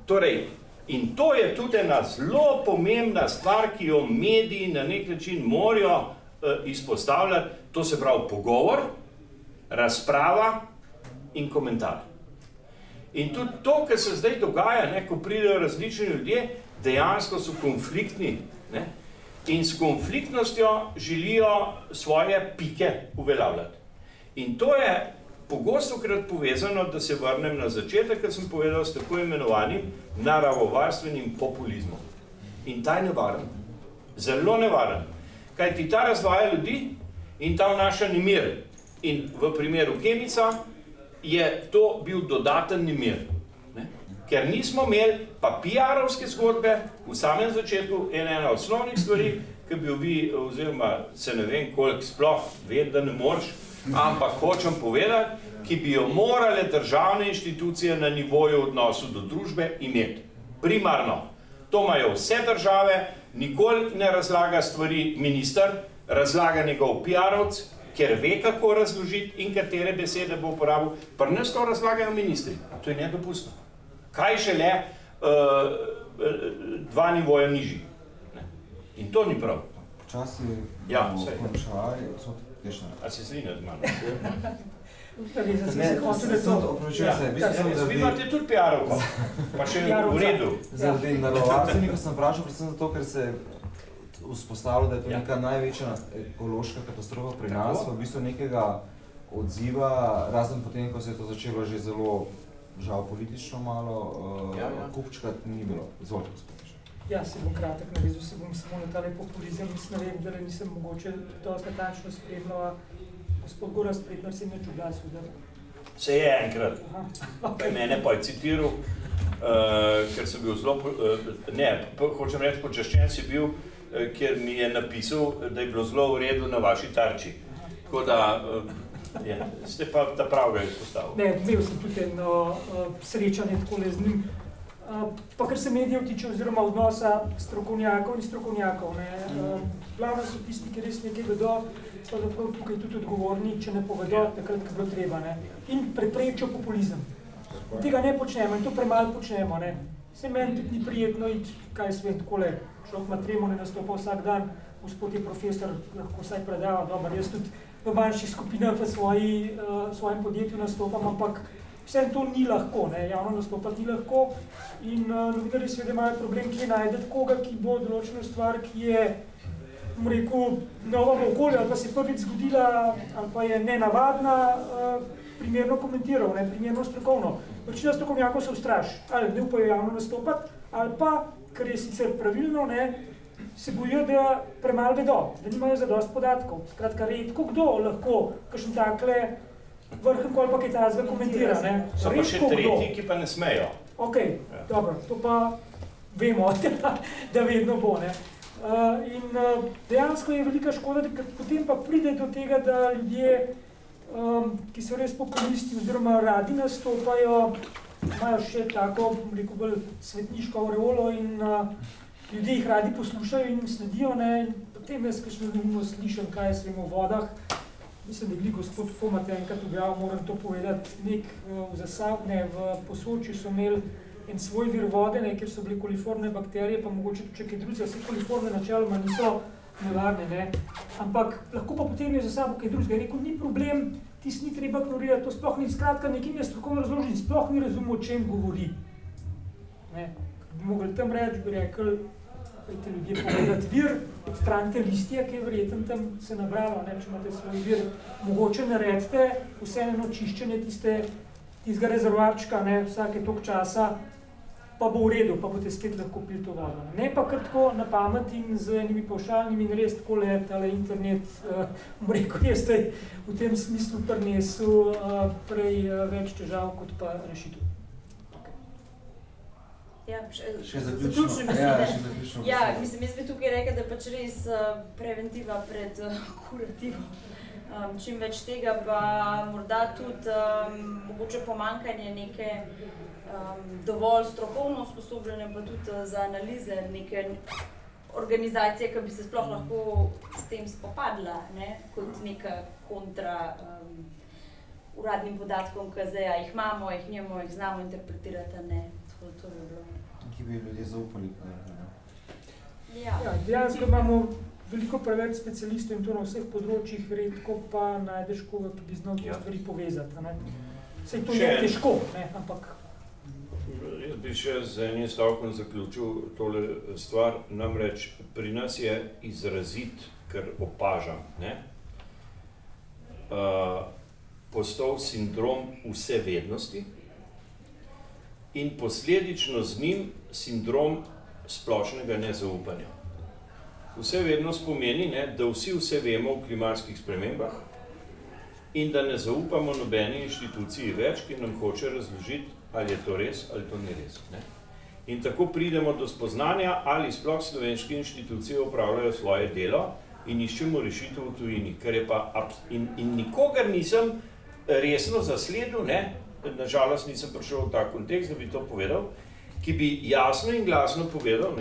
Torej, in to je tudi ena zelo pomembna stvar, ki jo mediji na nek način morajo izpostavljati, to se pravi pogovor, razprava in komentar. In tudi to, kar se zdaj dogaja, ne, ko pridejo različni ljudje, dejansko so konfliktni, ne, in s konfliktnostjo želijo svoje pike uveljavljati. In to je pogostokrat povezano, da se vrnem na začetek, kar sem povedal, s tako imenovanim naravovarstvenim populizmom. In ta je nevaren. Zelo nevaren. Kajti ta razdvaja ljudi in ta vnaša nemir. In v primeru Kemica je to bil dodaten nemir. Ne? Ker nismo imeli pa PR-ovske zgodbe v samem začetku, ena osnovnih stvari, ki bi jo vi, oziroma se ne vem koliko sploh, vem, da ne moreš, ampak hočem povedati, ki bi jo morale državne inštitucije na nivoju odnosu do družbe imeti. Primarno. To imajo vse države, nikoli ne razlaga stvari minister, razlaga njegov PR-ovc, ker ve, kako razložiti in katere besede bo uporabil. Pri nas to razlagajo ministri. To je nedopustno. Kaj šele dva nivoja nižji. In to ni prav. Počasi ja, končali. A si strinjal z mano? Vi imate tudi PR-ovko, pa še v redu. Zaradi naravovarstvenikov sem vprašal, predvsem zato, ker se vzpostavilo, da je to neka največja ekološka katastrofa pri nas, v bistvu nekega odziva, razen potem, ko se je to začelo že zelo, žal politično malo, kupčkrat ni bilo. Izvolite, gospod. Ja, se bom kratek navezal, se bom samo na tale populizem, mislim, da nisem mogoče dosti natančno spremljal, gospod Gorazd Pretnar se mi je čuglasil, da... Se je enkrat, mene pa je citiral, ker sem bil zelo, hočem reči, počaščen si bil, ker mi je napisal, da je bilo zelo v redu na vaši tarči. Tako da, ste pa ta pravega izpostavili. Ne, imel sem tudi eno srečanje takole z njim, pa kar se medijev tiče oziroma odnosa strokovnjakov in strokovnjakov. Glavno so tisti, ki res nekaj vedo, so tukaj tudi odgovorni, če ne povedo, takrat, ko bilo treba. In preprečijo populizem. Tega ne počnemo in to premalo počnemo. Se meni tudi ni prijetno iti, kaj svem takole, človek ima tremo, ne nastopa vsak dan, gospod je profesor, lahko vsaj predava, dober, jaz tudi v manjših skupinah v svojem podjetju nastopam, ampak vse to ni lahko, javno nastopati ni lahko in novinarji seveda imajo problem, kje najdeti koga, ki bo določeno stvar, ki je, bom rekel, nova v okolju, ali pa se prvič zgodila, ali pa je nenavadna, primerno komentiral, primerno strokovno. Večina strokovnjakov se ustraši, ali ne upajo javno nastopati, ali pa, kar je sicer pravilno, se bojijo, da premalo vedo, da nimajo zadosti podatkov. Skratka, redko kdo lahko kakšen takle vrhen ali pa kaj tazga komentira. So pa še tretji, ki pa ne smejo. Ok, dobro, to pa vemo, da vedno bo. In dejansko je velika škoda, da potem pa pride do tega, da ljudje, ki so res populisti oziroma radi nastopajo, imajo še tako, rekel bolj, svetniško aureolo in ljudje jih radi poslušajo in sledijo, potem jaz kakšno neumno slišam, kaj je svem o vodah. Mislim, da je gospod Fomate enkrat objavil, moram to povedati, v Posočju so imeli en svoj vir vode, kjer so bile koliformne bakterije, pa mogoče tudi kaj drugega, vse koliformne načeloma niso nevarne, ampak lahko pa potem je za sabo kaj drugega. Rekel, ni problem, tisti ni treba ignorirati, to sploh ni, skratka, nekim je strokovno razložen, sploh ni razumel, o čem govori. Bi mogli tam reči, bi rekel, te ljudje povedati vir, odstranite listje, ki je verjetno tam se nabralo, če imate svoj vir, mogoče naredite vseeno čiščenje tistega rezervoarčka, vsake toliko časa, pa bo v redu, pa boste spet lahko pili to vodo. Ne pa kar tako na pamet in z enimi pavšalnimi in res tako letale internet, rekel, jaz v tem smislu prinesel prej več težav kot pa rešitev. Še zaključno mislim. Jaz bi tukaj rekel, da pač res preventiva pred kurativo. Čim več tega pa morda tudi mogoče pomanjkanje neke dovolj strokovno usposobljene, pa tudi za analize neke organizacije, ki bi se sploh lahko s tem spopadla, kot neka kontra uradnim podatkom, ki zdaj jih imamo, jih njemo, jih znamo interpretirati, to bi bilo. Ki bi ljudje zaupali. Dejansko imamo veliko preveč specialistov in to na vseh področjih, redko pa najdeš koga, ki bi znal te stvari povezati. Sej to je težko, ampak... Jaz bi še z enim stavkom zaključil tole stvar, namreč pri nas je izrazit, ker opažam, postal sindrom vsevednosti, in posledično z njim sindrom splošnega nezaupanja. Vsevednost pomeni, da vsi vse vemo o klimatskih spremembah in da ne zaupamo nobeni inštituciji več, ki nam hoče razložiti, ali je to res ali to ni res. In tako pridemo do spoznanja, ali sploh slovenske inštitucije opravljajo svoje delo in iščemo rešitev v tujini, kar je pa in nikogar nisem resno zasledil, nažalost nisem prišel v ta kontekst, da bi to povedal, ki bi jasno in glasno povedal,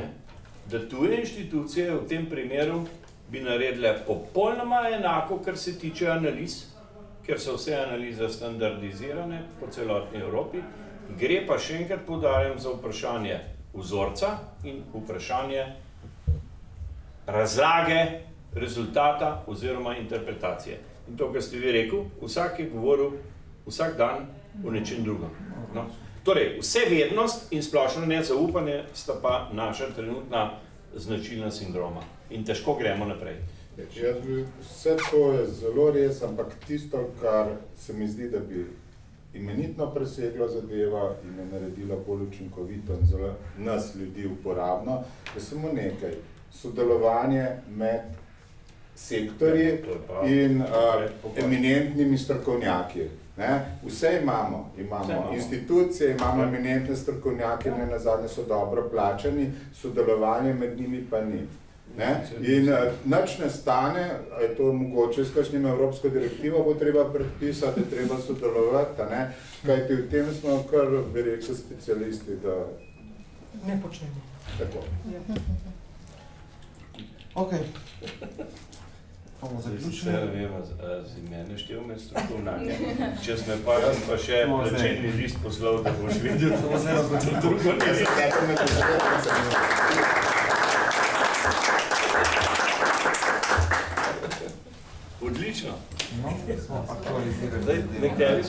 da tuje inštitucije v tem primeru bi naredile popolnoma enako, kar se tiče analiz, ker so vse analize standardizirane po celotni Evropi, gre pa še enkrat poudarjam za vprašanje vzorca in vprašanje razlage rezultata oziroma interpretacije. In to, kar ste vi rekel, vsak je govoril vsak dan v nečem drugem. No. Torej, vsevednost in splošno nezaupanje sta pa naša trenutna značilna sindroma. In težko gremo naprej. Vse to je zelo res, ampak tisto, kar se mi zdi, da bi imenitno preseglo zadeva in je naredilo bolj učinkovito in za nas ljudi uporabno, je samo nekaj. Sodelovanje med sektorji in eminentnimi strokovnjaki. Vse imamo institucije, imamo eminentne strokovnjake, ne nazadnje so dobro plačani, sodelovanje med njimi pa ni. In nič ne stane, je to mogoče s kakšnim evropsko direktivo, bo treba predpisati, je treba sodelovati, kajti v tem smo kar, bi rekel, specialisti, da... Ne počnemo. Tako. Ok. Bomo zaključili. Ne vem, si mene štel med strokovnjake. Če sme pa še plačeni list poslal, da boš videl, to se je drugo ne. Odlično. No, smo aktualizirali.